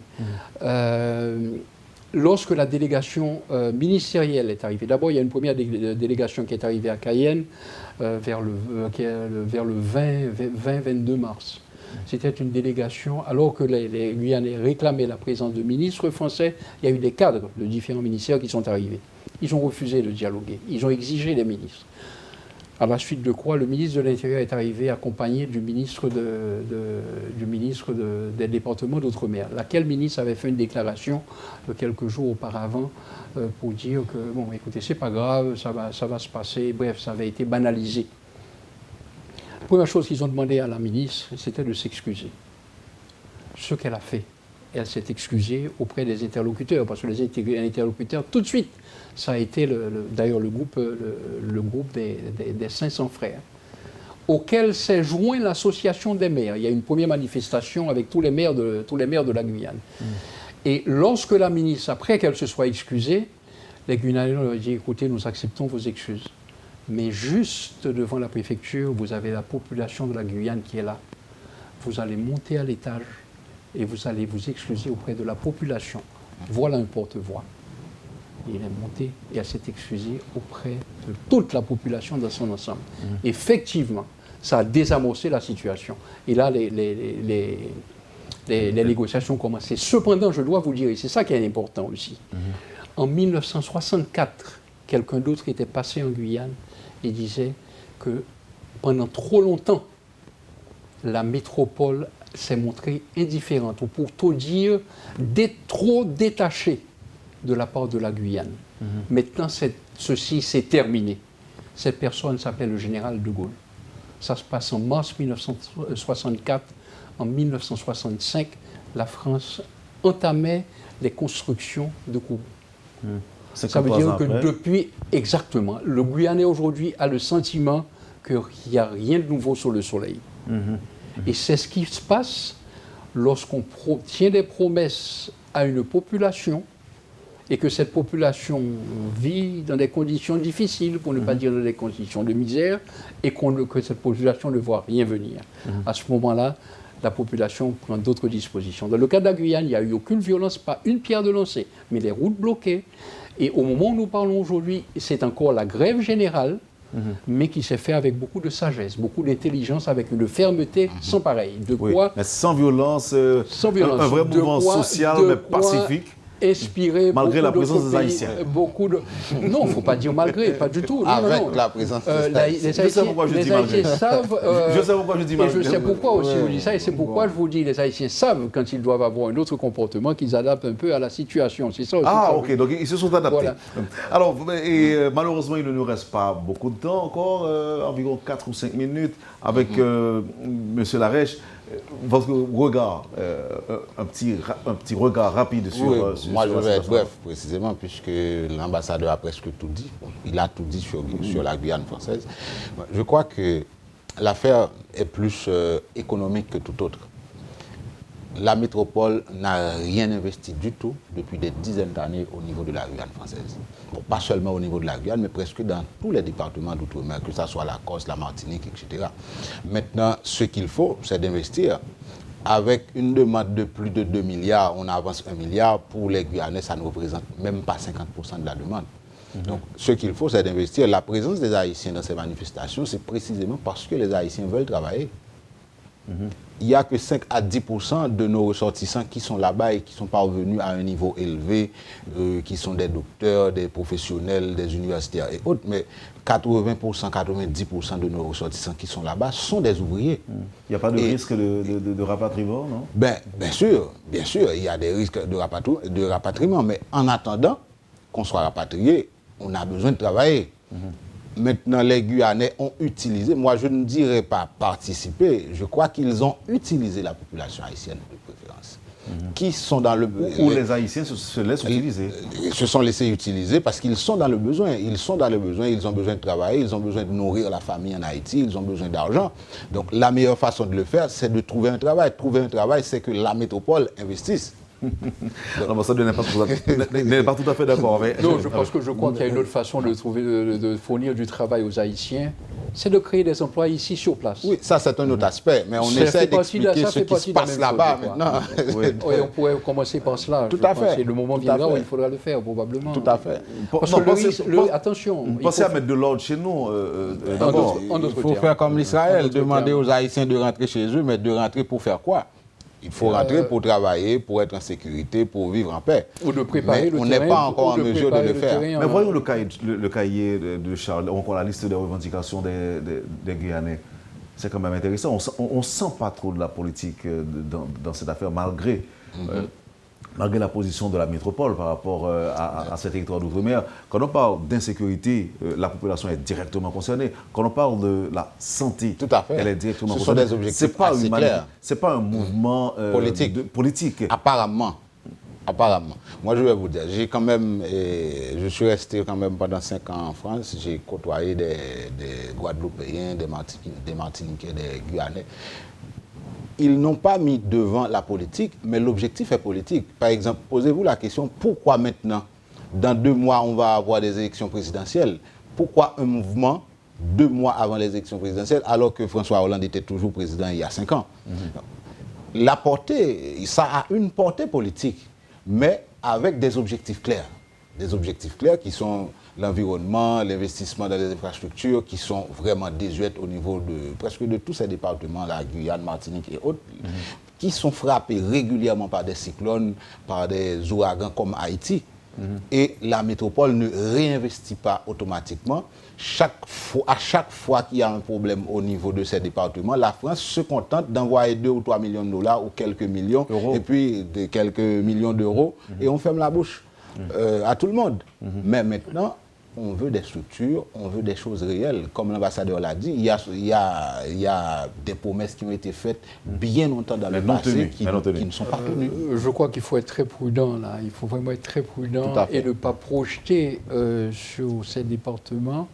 Lorsque la délégation ministérielle est arrivée, d'abord il y a une première délégation qui est arrivée à Cayenne vers le 20-22 mars. C'était une délégation, alors que les Guyanais réclamaient la présence de ministres français, il y a eu des cadres de différents ministères qui sont arrivés. Ils ont refusé de dialoguer, ils ont exigé les ministres. À la suite de quoi, le ministre de l'Intérieur est arrivé accompagné du ministre des départements d'outre-mer. Laquelle ministre avait fait une déclaration quelques jours auparavant pour dire que, bon, écoutez, c'est pas grave, ça va se passer. Bref, ça avait été banalisé. La première chose qu'ils ont demandé à la ministre, c'était de s'excuser. Ce qu'elle a fait, elle s'est excusée auprès des interlocuteurs, parce que les interlocuteurs, tout de suite, ça a été d'ailleurs le groupe des 500 frères, auquel s'est joint l'association des maires. Il y a une première manifestation avec tous les maires de la Guyane. Et lorsque la ministre, après qu'elle se soit excusée, les Guyanais leur ont dit, écoutez, nous acceptons vos excuses. Mais juste devant la préfecture, vous avez la population de la Guyane qui est là. Vous allez monter à l'étage et vous allez vous excuser auprès de la population. Voilà un porte-voix. Il est monté et elle s'est excusée auprès de toute la population dans son ensemble. Effectivement, ça a désamorcé la situation. Et là, les négociations ont commencé. Cependant, je dois vous dire, et c'est ça qui est important aussi, en 1964, quelqu'un d'autre était passé en Guyane et disait que pendant trop longtemps, la métropole s'est montrée indifférente, ou pour tout dire, trop détachée de la part de la Guyane. Maintenant, ceci s'est terminé. Cette personne s'appelle le général de Gaulle. Ça se passe en mars 1964. En 1965, la France entamait les constructions de Kourou. Ça veut dire que depuis, exactement, le Guyanais aujourd'hui a le sentiment qu'il n'y a rien de nouveau sur le soleil. Et c'est ce qui se passe lorsqu'on tient des promesses à une population et que cette population vit dans des conditions difficiles, pour ne pas dire dans des conditions de misère, et que cette population ne voit rien venir. À ce moment-là, la population prend d'autres dispositions. Dans le cas de la Guyane, il n'y a eu aucune violence, pas une pierre de lancer, mais les routes bloquées. Et au moment où nous parlons aujourd'hui, c'est encore la grève générale, mais qui s'est fait avec beaucoup de sagesse, beaucoup d'intelligence, avec une fermeté sans pareil. Mais sans violence, sans violence. Un vrai mouvement social, mais pacifique. Inspiré malgré la présence des Haïtiens. Non, il ne faut pas dire malgré, pas du tout. Avec la présence des Haïtiens. Je sais pourquoi je dis malgré. Je sais pourquoi je dis malgré. Et je sais pourquoi aussi je dis ça, et c'est pourquoi je vous dis, les Haïtiens savent quand ils doivent avoir un autre comportement, qu'ils adaptent un peu à la situation. C'est ça aussi. Ah, ok, donc ils se sont adaptés. Voilà. Alors, malheureusement, il ne nous reste pas beaucoup de temps encore, environ 4 ou 5 minutes, avec M. Larèche. Votre regard, un petit regard rapide sur... moi, je vais être bref, précisément, puisque l'ambassadeur a presque tout dit. Il a tout dit sur la Guyane française. Je crois que l'affaire est plus économique que tout autre. La métropole n'a rien investi du tout depuis des dizaines d'années au niveau de la Guyane française. Bon, pas seulement au niveau de la Guyane, mais presque dans tous les départements d'outre-mer, que ce soit la Corse, la Martinique, etc. Maintenant, ce qu'il faut, c'est d'investir. Avec une demande de plus de 2 milliards, on avance 1 milliard. Pour les Guyanais, ça ne représente même pas 50% de la demande. Donc, ce qu'il faut, c'est d'investir. La présence des Haïtiens dans ces manifestations, c'est précisément parce que les Haïtiens veulent travailler. Il n'y a que 5 à 10% de nos ressortissants qui sont là-bas et qui sont parvenus à un niveau élevé, qui sont des docteurs, des professionnels, des universitaires et autres. Mais 80%, 90% de nos ressortissants qui sont là-bas sont des ouvriers. Il n'y a pas de risque de rapatriement, non? Bien sûr, il y a des risques de rapatriement. Mais en attendant qu'on soit rapatrié, on a besoin de travailler. Maintenant, les Guyanais ont utilisé, moi je ne dirais pas participer, je crois qu'ils ont utilisé la population haïtienne de préférence. Qui sont dans le besoin. Ou les Haïtiens se laissent utiliser. Ils se sont laissés utiliser parce qu'ils sont dans le besoin. Ils sont dans le besoin, ils ont besoin de travailler, ils ont besoin de nourrir la famille en Haïti, ils ont besoin d'argent. Donc la meilleure façon de le faire, c'est de trouver un travail. Trouver un travail, c'est que la métropole investisse. L'ambassadeur n'est pas tout à fait d'accord avec... Non, je crois qu'il y a une autre façon de fournir du travail aux Haïtiens, c'est de créer des emplois ici sur place. Oui, ça c'est un autre aspect, mais on essaie d'expliquer ce qui se passe là-bas maintenant. Oui, on pourrait commencer par cela. Tout à fait. Le moment viendra où il faudra le faire, probablement. Tout à fait. Parce que attention... Pensez à mettre de l'ordre chez nous. Il faut faire comme l'Israël, demander aux Haïtiens de rentrer chez eux, mais de rentrer pour faire quoi? Il faut rentrer pour travailler, pour être en sécurité, pour vivre en paix. Ou de préparer le terrain. On n'est pas encore en mesure de le faire. Mais voyons le cahier de Charles, encore la liste des revendications des Guyanais. C'est quand même intéressant. On ne sent pas trop de la politique dans cette affaire, malgré la position de la métropole par rapport à ces territoires d'outre-mer. Quand on parle d'insécurité, la population est directement concernée. Quand on parle de la santé, tout à fait. Elle est directement concernée. Ce sont des objectifs assez clairs. Ce n'est pas un mouvement politique. Apparemment. Moi, je vais vous dire, je suis resté quand même pendant 5 ans en France. J'ai côtoyé des Guadeloupéens, des Martiniquais, des Guyanais. Ils n'ont pas mis devant la politique, mais l'objectif est politique. Par exemple, posez-vous la question, pourquoi maintenant, dans 2 mois, on va avoir des élections présidentielles? Pourquoi un mouvement 2 mois avant les élections présidentielles, alors que François Hollande était toujours président il y a 5 ans? La portée, ça a une portée politique, mais avec des objectifs clairs. Des objectifs clairs qui sont l'environnement, l'investissement dans les infrastructures qui sont vraiment désuètes au niveau de presque de tous ces départements, la Guyane, Martinique et autres, qui sont frappés régulièrement par des cyclones, par des ouragans comme Haïti. Et la métropole ne réinvestit pas automatiquement. À chaque fois qu'il y a un problème au niveau de ces départements, la France se contente d'envoyer 2 ou 3 millions de dollars ou quelques millions, et puis quelques millions d'euros, et on ferme la bouche à tout le monde. Mais maintenant, on veut des structures, on veut des choses réelles. Comme l'ambassadeur l'a dit, il y a des promesses qui ont été faites bien longtemps dans le passé qui ne sont pas tenues. Je crois qu'il faut être très prudent là. Il faut vraiment être très prudent et ne pas projeter sur ces départements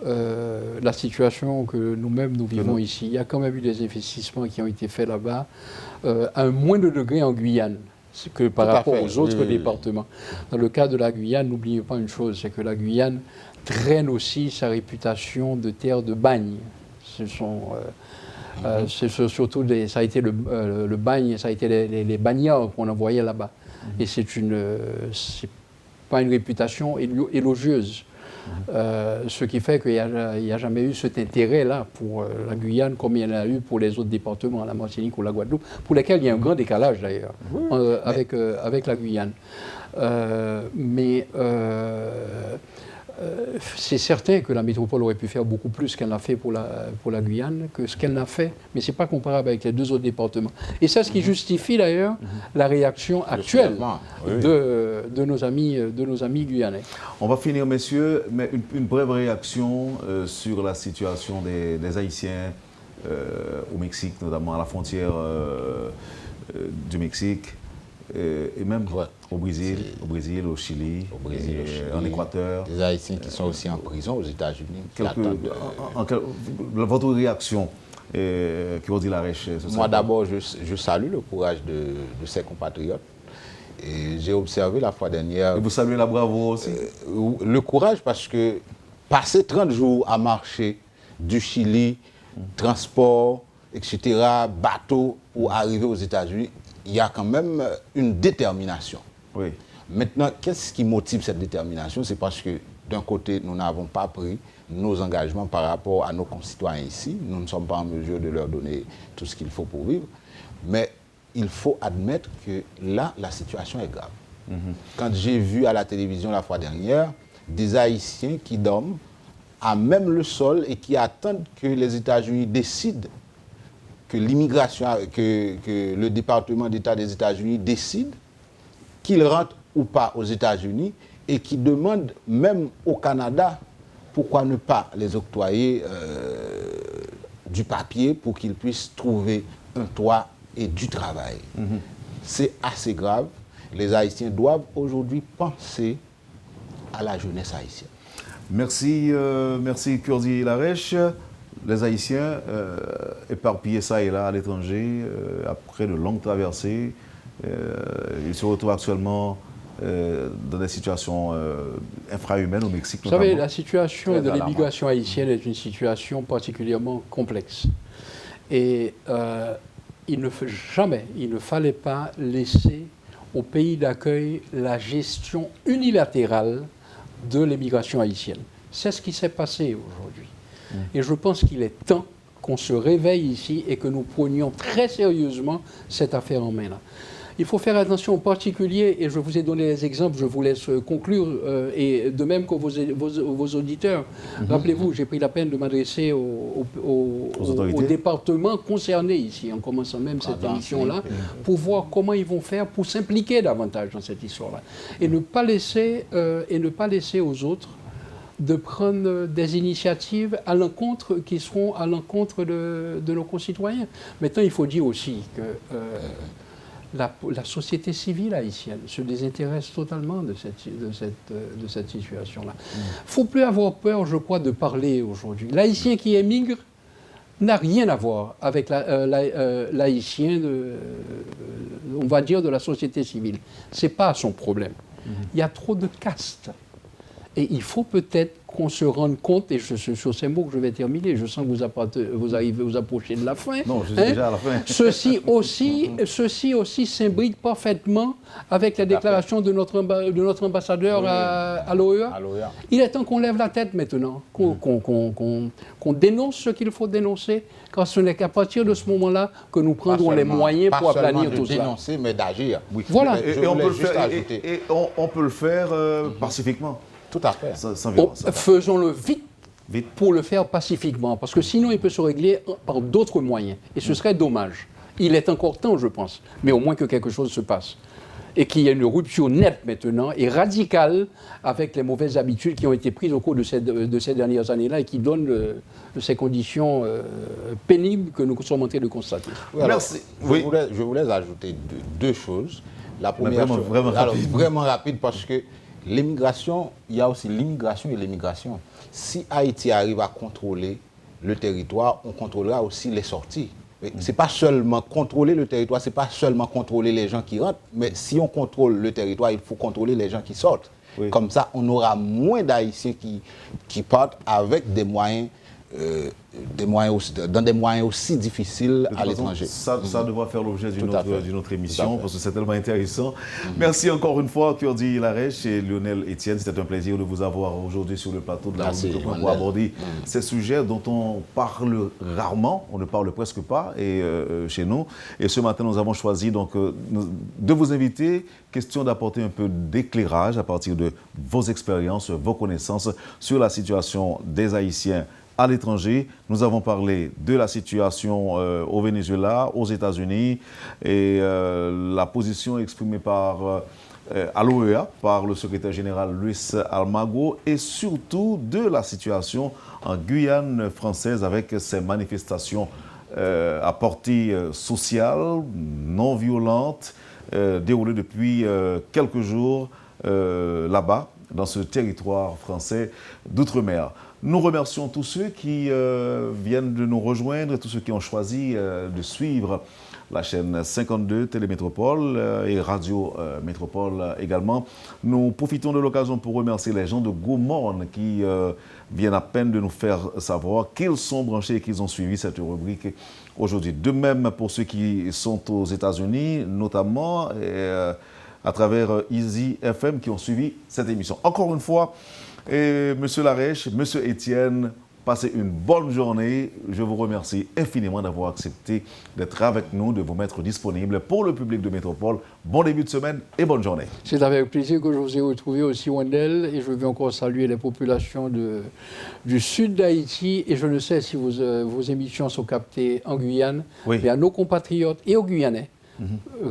la situation que nous-mêmes nous vivons ici. Il y a quand même eu des investissements qui ont été faits là-bas à un moindre degré en Guyane. que par Tout à rapport fait, aux autres oui, oui. départements. Dans le cas de la Guyane, n'oubliez pas une chose, c'est que la Guyane traîne aussi sa réputation de terre de bagne. Ce sont c'est surtout ça a été le bagne, ça a été les bagnards qu'on envoyait là-bas. Et c'est pas une réputation élogieuse. Ce qui fait qu'il n'y a jamais eu cet intérêt-là pour la Guyane comme il y en a eu pour les autres départements, la Martinique ou la Guadeloupe, pour lesquels il y a un grand décalage d'ailleurs avec la Guyane. C'est certain que la métropole aurait pu faire beaucoup plus qu'elle n'a fait pour la Guyane, que ce qu'elle n'a fait, mais ce n'est pas comparable avec les deux autres départements. Et c'est ce qui justifie d'ailleurs la réaction actuelle de nos amis guyanais. On va finir, messieurs, mais une brève réaction sur la situation des Haïtiens au Mexique, notamment à la frontière du Mexique. Et même au Brésil, au Chili, en Équateur. Des Haïtiens qui sont aussi en prison aux États-Unis. Votre réaction, Kurdi Larèche? Moi d'abord, je salue le courage de ses compatriotes. Et j'ai observé la fois dernière... Et vous saluez la bravo aussi? Le courage parce que passer 30 jours à marcher du Chili, transport, etc., bateau, pour arriver aux États-Unis, il y a quand même une détermination. Oui. Maintenant, qu'est-ce qui motive cette détermination? C'est parce que, d'un côté, nous n'avons pas pris nos engagements par rapport à nos concitoyens ici. Nous ne sommes pas en mesure de leur donner tout ce qu'il faut pour vivre. Mais il faut admettre que là, la situation est grave. Quand j'ai vu à la télévision la fois dernière des Haïtiens qui dorment à même le sol et qui attendent que les États-Unis décident, que l'immigration, que le département d'État des États-Unis décide qu'ils rentrent ou pas aux États-Unis et qui demandent même au Canada pourquoi ne pas les octroyer du papier pour qu'ils puissent trouver un toit et du travail. C'est assez grave. Les Haïtiens doivent aujourd'hui penser à la jeunesse haïtienne. Merci, merci Kurdi Larèche. Les Haïtiens éparpillés ça et là à l'étranger, après de longues traversées, ils se retrouvent actuellement dans des situations infrahumaines au Mexique. Vous savez, la situation de l'immigration haïtienne est une situation particulièrement complexe. Et il ne fallait pas laisser au pays d'accueil la gestion unilatérale de l'immigration haïtienne. C'est ce qui s'est passé aujourd'hui. Et je pense qu'il est temps qu'on se réveille ici et que nous prenions très sérieusement cette affaire en main là. Il faut faire attention en particulier, et je vous ai donné les exemples, je vous laisse conclure, et de même que vos auditeurs. Rappelez-vous, j'ai pris la peine de m'adresser aux départements concernés ici, en commençant même cette émission-là, pour voir comment ils vont faire pour s'impliquer davantage dans cette histoire-là. Et ne pas laisser aux autres de prendre des initiatives qui seront à l'encontre de nos concitoyens. Maintenant, il faut dire aussi que la société civile haïtienne se désintéresse totalement de cette situation-là. Il ne faut plus avoir peur, je crois, de parler aujourd'hui. L'haïtien qui émigre n'a rien à voir avec l'haïtien, on va dire, de la société civile. Ce n'est pas son problème. Il y a trop de castes. Et il faut peut-être qu'on se rende compte, et sur ces mots que je vais terminer, je sens que vous arrivez vous approcher de la fin. Non, je suis déjà à la fin. Ceci aussi s'imbrique parfaitement avec la déclaration de notre ambassadeur à l'OEA. Il est temps qu'on lève la tête maintenant, qu'on dénonce ce qu'il faut dénoncer, car ce n'est qu'à partir de ce moment-là que nous prendrons les moyens pour aplanir tout cela. Pas seulement de dénoncer, mais d'agir. Oui. Voilà. Et on peut le faire pacifiquement. Tout à fait. Faisons-le vite pour le faire pacifiquement, parce que sinon il peut se régler par d'autres moyens. Et ce serait dommage. Il est encore temps, je pense, mais au moins que quelque chose se passe. Et qu'il y ait une rupture nette maintenant et radicale avec les mauvaises habitudes qui ont été prises au cours de ces dernières années-là et qui donnent ces conditions pénibles que nous sommes en train de constater. Oui, alors, merci. Je voulais ajouter deux choses. La première chose, vraiment rapide parce que l'immigration, il y a aussi l'immigration et l'émigration. Si Haïti arrive à contrôler le territoire, on contrôlera aussi les sorties. C'est pas seulement contrôler le territoire, c'est pas seulement contrôler les gens qui rentrent, mais si on contrôle le territoire, il faut contrôler les gens qui sortent. Oui. Comme ça, on aura moins d'Haïtiens qui partent avec des moyens dans des moyens aussi difficiles à l'étranger. Ça devra faire l'objet d'une autre émission, parce que c'est tellement intéressant. Merci encore une fois, Kurdi Larèche et Lionel Etienne. C'était un plaisir de vous avoir aujourd'hui sur le plateau de la rubrique pour aborder ces sujets dont on parle rarement, on ne parle presque pas chez nous. Et ce matin, nous avons choisi donc, de vous inviter, question d'apporter un peu d'éclairage à partir de vos expériences, vos connaissances sur la situation des Haïtiens à l'étranger. Nous avons parlé de la situation au Venezuela, aux États-Unis et la position exprimée à l'OEA par le secrétaire général Luis Almagro et surtout de la situation en Guyane française avec ces manifestations à portée sociale, non violente, déroulées depuis quelques jours là-bas, dans ce territoire français d'outre-mer. Nous remercions tous ceux qui viennent de nous rejoindre, tous ceux qui ont choisi de suivre la chaîne 52 Télémétropole et Radio Métropole également. Nous profitons de l'occasion pour remercier les gens de Gaumont qui viennent à peine de nous faire savoir qu'ils sont branchés et qu'ils ont suivi cette rubrique aujourd'hui. De même pour ceux qui sont aux États-Unis, notamment à travers Easy FM qui ont suivi cette émission. Encore une fois, Monsieur Larèche, Monsieur Etienne, passez une bonne journée. Je vous remercie infiniment d'avoir accepté d'être avec nous, de vous mettre disponible pour le public de Métropole. Bon début de semaine et bonne journée. C'est avec plaisir que je vous ai retrouvé aussi, Wendell, et je veux encore saluer les populations du sud d'Haïti. Et je ne sais si vos émissions sont captées en Guyane, mais à nos compatriotes et aux Guyanais.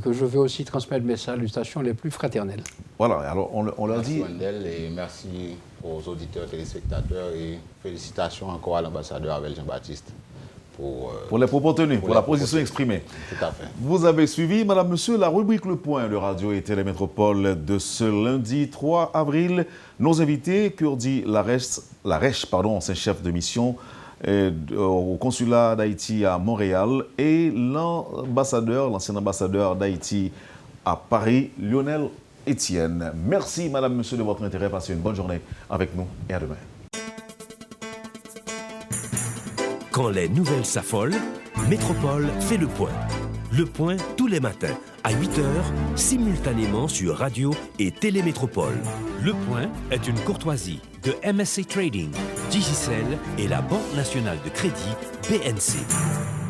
Que je veux aussi transmettre mes salutations les plus fraternelles. Voilà, alors on l'a dit. Merci Wendell et merci aux auditeurs, téléspectateurs et félicitations encore à l'ambassadeur Abel Jean-Baptiste pour les propos tenus, pour la position exprimée. Tout à fait. Vous avez suivi, Madame, Monsieur, la rubrique Le Point de Radio et Télémétropole de ce lundi 3 avril. Nos invités, Kurdi Larèche, ancien chef de mission au consulat d'Haïti à Montréal, et l'ancien ambassadeur d'Haïti à Paris, Lionel Etienne. Merci, Madame, Monsieur, de votre intérêt. Passez une bonne journée avec nous et à demain. Quand les nouvelles s'affolent, Métropole fait le point. Le point tous les matins à 8h, simultanément sur Radio et Télémétropole. Le point est une courtoisie de MSC Trading, Digicel et la Banque nationale de crédit BNC.